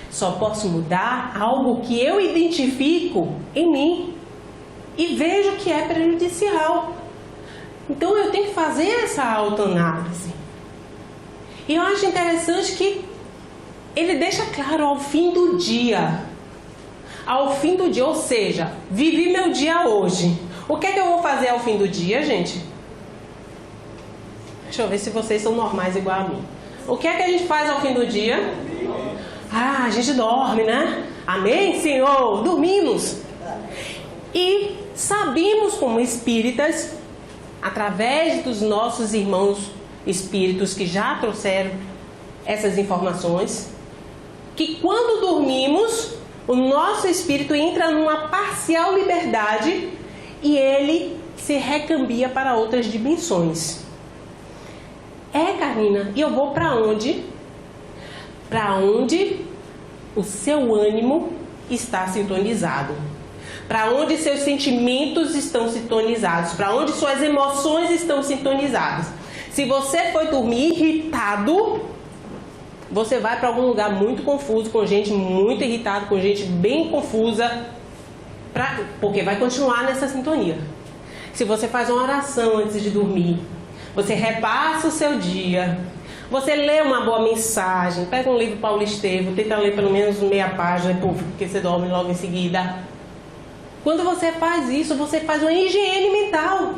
Só posso mudar algo que eu identifico em mim e vejo que é prejudicial. Então eu tenho que fazer essa autoanálise. E eu acho interessante que ele deixa claro ao fim do dia. Ao fim do dia, ou seja, vivi meu dia hoje. O que é que eu vou fazer ao fim do dia, gente? Deixa eu ver se vocês são normais igual a mim. O que é que a gente faz ao fim do dia? Ah, a gente dorme, né? Amém, Senhor? Dormimos. E sabemos como espíritas, através dos nossos irmãos espíritos que já trouxeram essas informações, que quando dormimos, o nosso espírito entra numa parcial liberdade e ele se recambia para outras dimensões. Carmina, e eu vou para onde? Para onde o seu ânimo está sintonizado. Para onde seus sentimentos estão sintonizados. Para onde suas emoções estão sintonizadas. Se você foi dormir irritado, você vai para algum lugar muito confuso, com gente muito irritada, com gente bem confusa, porque vai continuar nessa sintonia. Se você faz uma oração antes de dormir, você repassa o seu dia, você lê uma boa mensagem, pega um livro Paulo Estevam, tenta ler pelo menos meia página, porque você dorme logo em seguida. Quando você faz isso, você faz uma higiene mental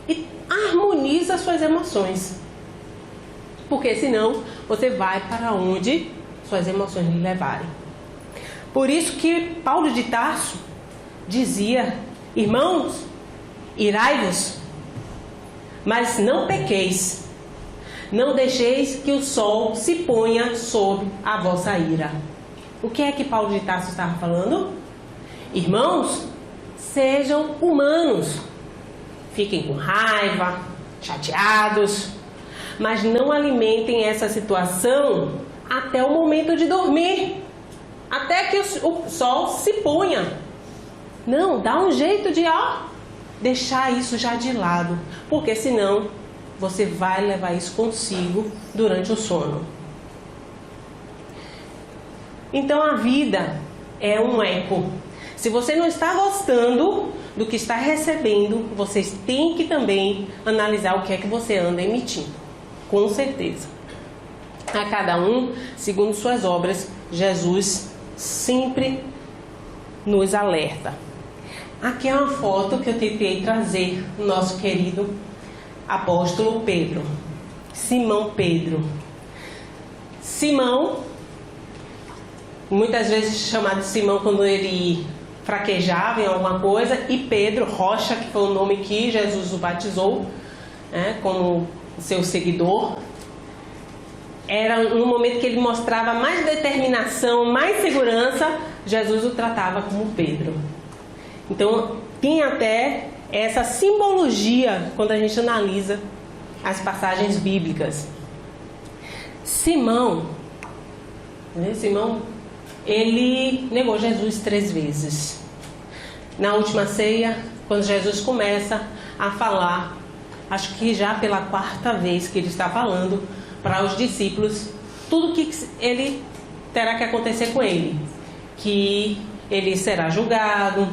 e harmoniza suas emoções. Porque senão você vai para onde suas emoções lhe levarem. Por isso que Paulo de Tarso dizia: irmãos, irai-vos, mas não pequeis, não deixeis que o sol se ponha sobre a vossa ira. O que é que Paulo de Tarso estava falando? Irmãos, sejam humanos, fiquem com raiva, chateados, mas não alimentem essa situação até o momento de dormir, até que o sol se ponha. Não, dá um jeito de deixar isso já de lado, porque senão você vai levar isso consigo durante o sono. Então a vida é um eco. Se você não está gostando do que está recebendo, vocês têm que também analisar o que é que você anda emitindo. Com certeza. A cada um, segundo suas obras, Jesus sempre nos alerta. Aqui é uma foto que eu tentei trazer do nosso querido apóstolo Pedro. Simão Pedro. Simão, muitas vezes chamado de Simão quando ele fraquejava em alguma coisa, e Pedro, Rocha, que foi o nome que Jesus o batizou, como seu seguidor. Era no momento que ele mostrava mais determinação, mais segurança, Jesus o tratava como Pedro. Então, tem até essa simbologia quando a gente analisa as passagens bíblicas. Simão, ele negou Jesus 3 vezes. Na última ceia, quando Jesus começa a falar, acho que já pela 4ª vez que ele está falando para os discípulos, tudo que ele terá que acontecer com ele. Que ele será julgado,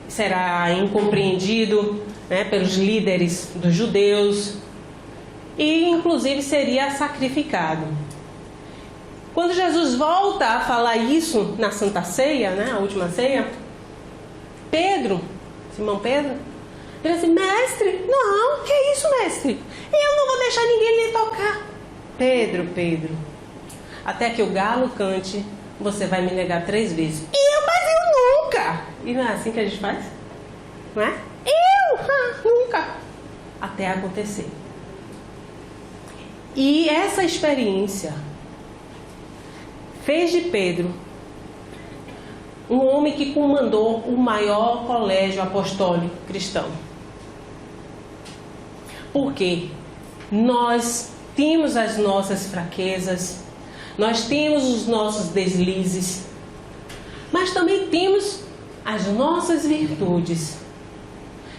será incompreendido pelos líderes dos judeus e inclusive seria sacrificado. Quando Jesus volta a falar isso na Santa Ceia, a última ceia, Simão Pedro, ele disse: mestre, não, que é isso, mestre? Eu não vou deixar ninguém lhe tocar. Pedro, até que o galo cante, você vai me negar 3 vezes. Mas eu nunca. E não é assim que a gente faz? Não é? Nunca. Até acontecer. E essa experiência fez de Pedro um homem que comandou o maior colégio apostólico cristão. Porque nós temos as nossas fraquezas, nós temos os nossos deslizes, mas também temos as nossas virtudes.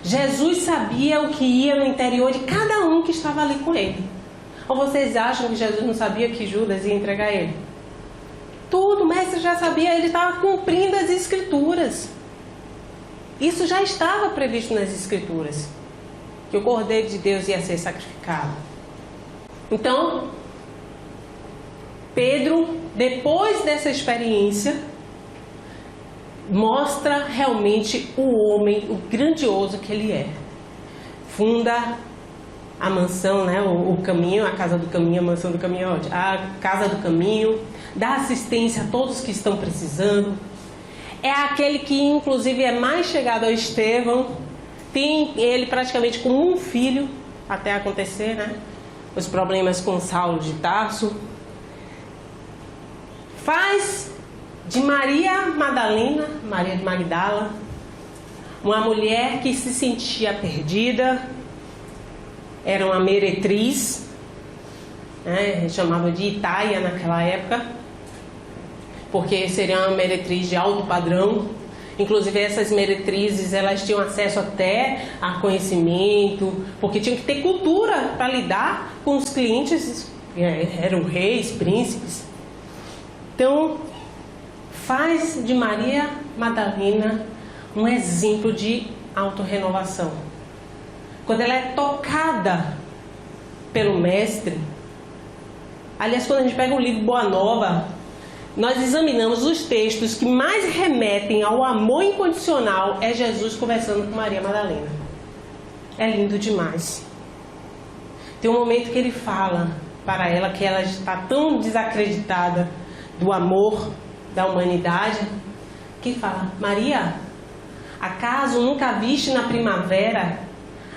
Jesus sabia o que ia no interior de cada um que estava ali com ele. Ou vocês acham que Jesus não sabia que Judas ia entregar ele? Tudo, o mestre já sabia, ele estava cumprindo as escrituras. Isso já estava previsto nas escrituras. que o Cordeiro de Deus ia ser sacrificado. Então, Pedro, depois dessa experiência, mostra realmente o homem, o grandioso que ele é. Funda a mansão, né, o caminho, a casa do caminho, a mansão do caminho, a casa do caminho, dá assistência a todos que estão precisando. É aquele que inclusive é mais chegado ao Estevão, tem ele praticamente como um filho, até acontecer, né, os problemas com Saulo de Tarso. Faz de Maria Madalena, Maria de Magdala, uma mulher que se sentia perdida, era uma meretriz, né, chamava de Itaia naquela época, porque seria uma meretriz de alto padrão. Inclusive essas meretrizes, elas tinham acesso até a conhecimento, porque tinham que ter cultura para lidar com os clientes, eram reis, príncipes. Então, faz de Maria Madalena um exemplo de autorrenovação. Quando ela é tocada pelo Mestre, aliás, quando a gente pega o livro Boa Nova, nós examinamos os textos que mais remetem ao amor incondicional, é Jesus conversando com Maria Madalena. É lindo demais. Tem um momento que ele fala para ela que ela está tão desacreditada do amor da humanidade, que fala: Maria, acaso nunca viste na primavera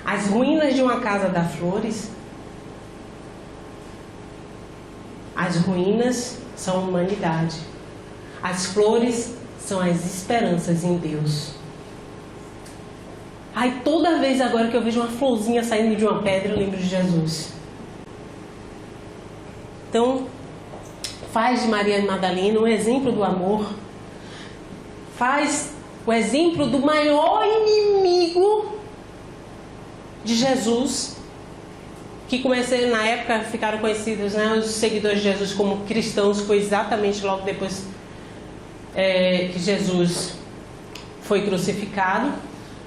as ruínas de uma casa das flores? As ruínas são a humanidade. As flores são as esperanças em Deus. Ai, toda vez agora que eu vejo uma florzinha saindo de uma pedra, eu lembro de Jesus. Então, faz de Maria Madalena um exemplo do amor. Faz o exemplo do maior inimigo de Jesus, que comecei na época, ficaram conhecidos, né, os seguidores de Jesus como cristãos. Foi exatamente logo depois que Jesus foi crucificado.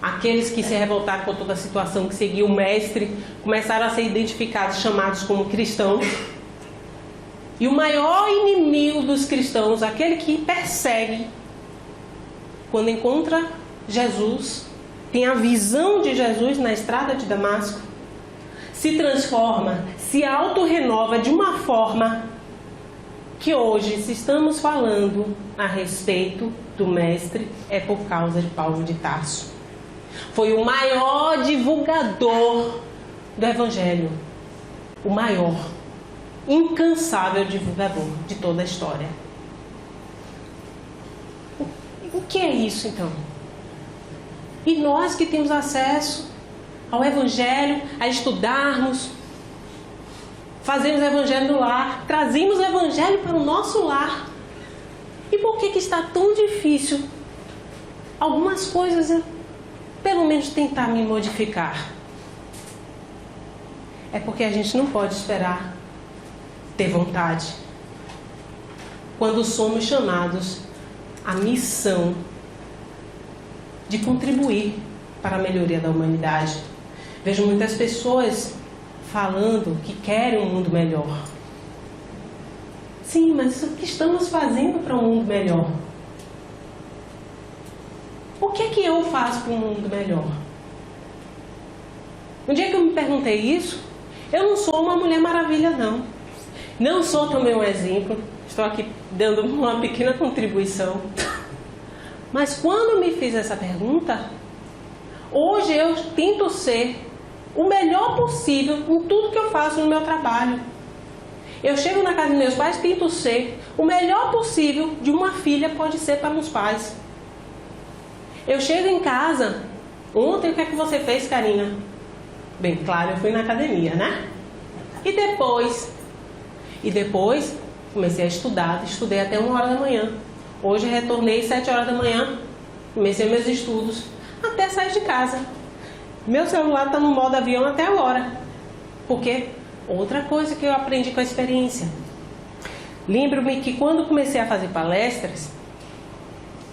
Aqueles que se revoltaram com toda a situação, que seguiam o Mestre, começaram a ser identificados, chamados como cristãos. E o maior inimigo dos cristãos, aquele que persegue, quando encontra Jesus, tem a visão de Jesus na estrada de Damasco, se transforma, se autorrenova de uma forma que hoje, se estamos falando a respeito do Mestre, é por causa de Paulo de Tarso. Foi o maior divulgador do Evangelho, o maior, incansável divulgador de toda a história. O que é isso, então? E nós que temos acesso ao Evangelho, a estudarmos, fazemos o Evangelho no lar, trazemos o Evangelho para o nosso lar. E por que está tão difícil algumas coisas, pelo menos tentar me modificar? É porque a gente não pode esperar ter vontade. Quando somos chamados à missão de contribuir para a melhoria da humanidade. Vejo muitas pessoas falando que querem um mundo melhor. Sim, mas o que estamos fazendo para um mundo melhor? O que é que eu faço para um mundo melhor? Um dia que eu me perguntei isso, eu não sou uma Mulher Maravilha, não. Não sou também um exemplo. Estou aqui dando uma pequena contribuição. Mas quando me fiz essa pergunta, hoje eu tento ser o melhor possível em tudo que eu faço no meu trabalho. Eu chego na casa dos meus pais, tento ser o melhor possível de uma filha pode ser para os pais. Eu chego em casa, ontem o que é que você fez, Karina? Bem, claro, eu fui na academia, né? E depois comecei a estudar, estudei até 1h da manhã. Hoje retornei 7h da manhã, comecei meus estudos, até sair de casa. Meu celular está no modo avião até agora. Porque outra coisa que eu aprendi com a experiência. Lembro-me que quando comecei a fazer palestras,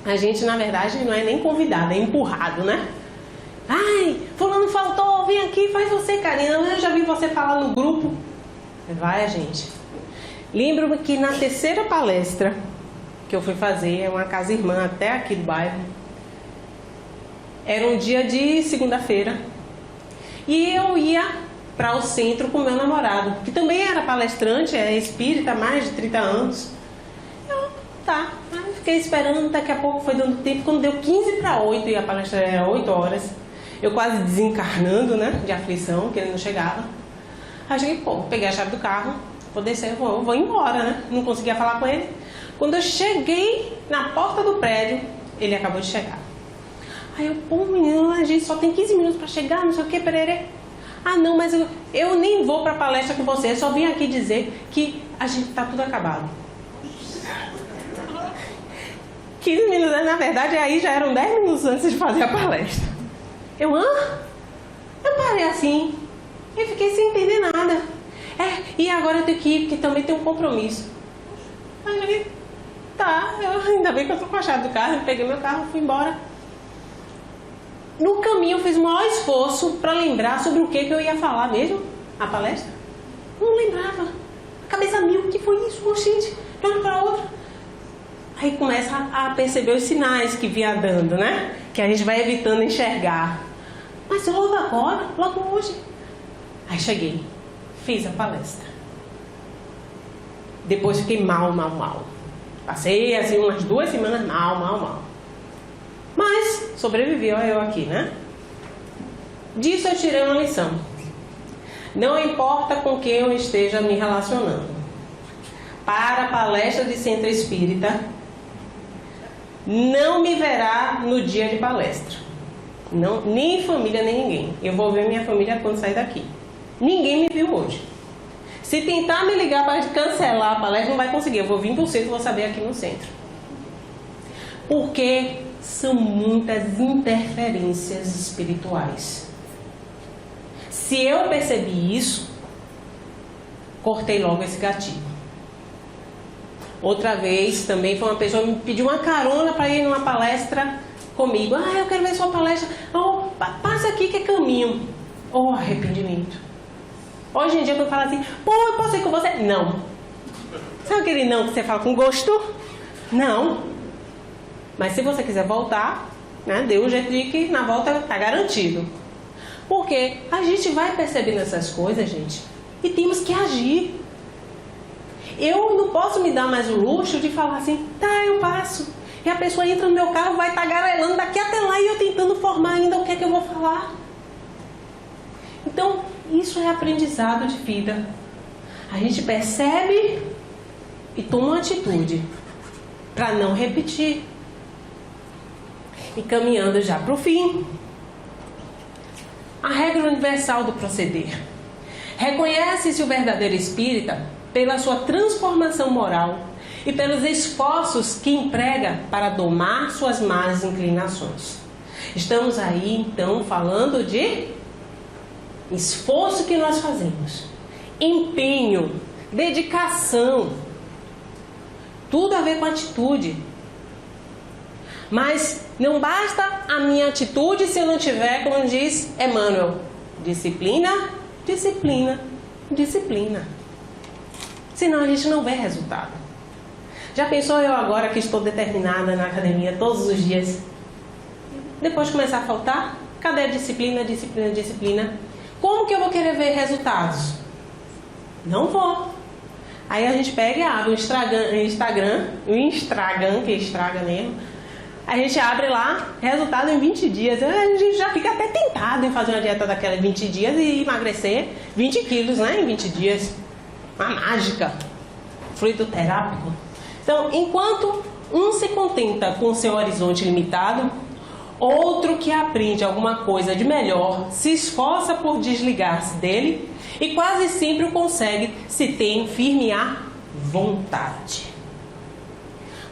a gente na verdade não é nem convidado, é empurrado, né? Ai, fulano faltou, vem aqui, faz você, Karina. Eu já vi você falar no grupo. Vai, gente. Lembro-me que na terceira palestra que eu fui fazer, é uma casa irmã até aqui do bairro, era um dia de segunda-feira, e eu ia para o centro com meu namorado, que também era palestrante, é espírita há mais de 30 anos. Aí fiquei esperando, daqui a pouco foi dando tempo, quando deu 15 para 8 e a palestra era 8 horas, eu quase desencarnando, né, de aflição, que ele não chegava. Aí eu cheguei, peguei a chave do carro, vou descer, eu vou embora, né, não conseguia falar com ele. Quando eu cheguei na porta do prédio, ele acabou de chegar. Aí eu, menino, a gente só tem 15 minutos para chegar, não sei o que, pererê. Ah, não, mas eu nem vou para a palestra com você, eu só vim aqui dizer que a gente tá tudo acabado. 15 minutos, na verdade, aí já eram 10 minutos antes de fazer a palestra. Eu parei assim e fiquei sem entender nada. E agora eu tenho que ir, porque também tem um compromisso. Aí eu falei, ainda bem que eu tô com a chave do carro, eu peguei meu carro e fui embora. No caminho eu fiz o maior esforço para lembrar sobre o que eu ia falar mesmo, a palestra. Não lembrava. Cabeça mil, o que foi isso? Gente, de uma para outra. Aí começa a perceber os sinais que vinha dando, né? Que a gente vai evitando enxergar. Mas logo agora, logo hoje. Aí cheguei, fiz a palestra. Depois fiquei mal. Passei assim umas 2 semanas mal. Mas sobrevivi, olha eu aqui, né? Disso eu tirei uma lição. Não importa com quem eu esteja me relacionando. Para a palestra de centro espírita, não me verá no dia de palestra. Não, nem família, nem ninguém. Eu vou ver minha família quando sair daqui. Ninguém me viu hoje. Se tentar me ligar para cancelar a palestra, não vai conseguir. Eu vou vir para o centro, vou saber aqui no centro. Porque são muitas interferências espirituais. Se eu percebi isso, cortei logo esse gatilho. Outra vez também foi uma pessoa que me pediu uma carona para ir numa palestra comigo. Eu quero ver sua palestra. Passa aqui que é caminho. Arrependimento. Hoje em dia quando fala assim, eu posso ir com você? Não. Sabe aquele não que você fala com gosto? Não. Mas se você quiser voltar, né, dê um jeito de que na volta está garantido. Porque a gente vai percebendo essas coisas, gente, e temos que agir. Eu não posso me dar mais o luxo de falar assim, eu passo. E a pessoa entra no meu carro, vai tagarelando daqui até lá e eu tentando formar ainda o que é que eu vou falar. Então, isso é aprendizado de vida. A gente percebe e toma uma atitude para não repetir. E caminhando já para o fim. A regra universal do proceder. Reconhece-se o verdadeiro espírita pela sua transformação moral e pelos esforços que emprega para domar suas más inclinações. Estamos aí, então, falando de esforço que nós fazemos, empenho, dedicação, tudo a ver com atitude. Mas não basta a minha atitude se eu não tiver, como diz Emmanuel, disciplina, disciplina, disciplina. Senão a gente não vê resultado. Já pensou eu agora que estou determinada na academia todos os dias? Depois de começar a faltar, cadê a disciplina, disciplina, disciplina? Como que eu vou querer ver resultados? Não vou. Aí a gente pega e abre o Instagram, que estraga mesmo. A gente abre lá, resultado em 20 dias. A gente já fica até tentado em fazer uma dieta daquela em 20 dias e emagrecer 20 quilos, né? Em 20 dias. Uma mágica. Fluido terápico. Então, enquanto um se contenta com seu horizonte limitado, outro que aprende alguma coisa de melhor se esforça por desligar-se dele e quase sempre o consegue se tem firme a vontade.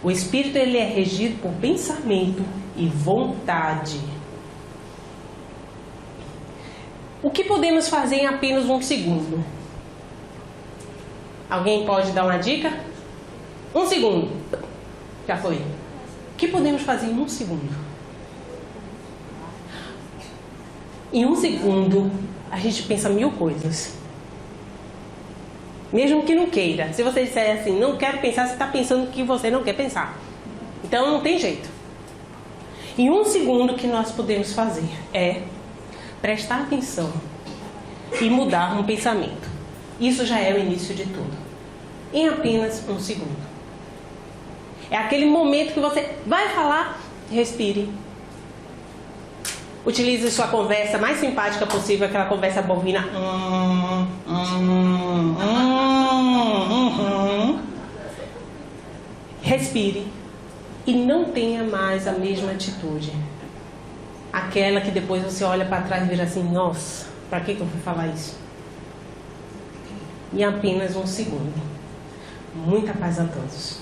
O espírito ele é regido por pensamento e vontade. O que podemos fazer em apenas um segundo? Alguém pode dar uma dica? 1 segundo. Já foi. O que podemos fazer em 1 segundo? Em um segundo, a gente pensa 1000 coisas. Mesmo que não queira. Se você disser assim, não quero pensar, você está pensando que você não quer pensar. Então não tem jeito. Em um segundo, o que nós podemos fazer é prestar atenção e mudar um pensamento. Isso já é o início de tudo. Em apenas um segundo. É aquele momento que você vai falar, respire. Utilize sua conversa mais simpática possível, aquela conversa bovina. Respire. E não tenha mais a mesma atitude. Aquela que depois você olha para trás e vira assim, nossa, para que eu fui falar isso? Em apenas um segundo. Muita paz a todos.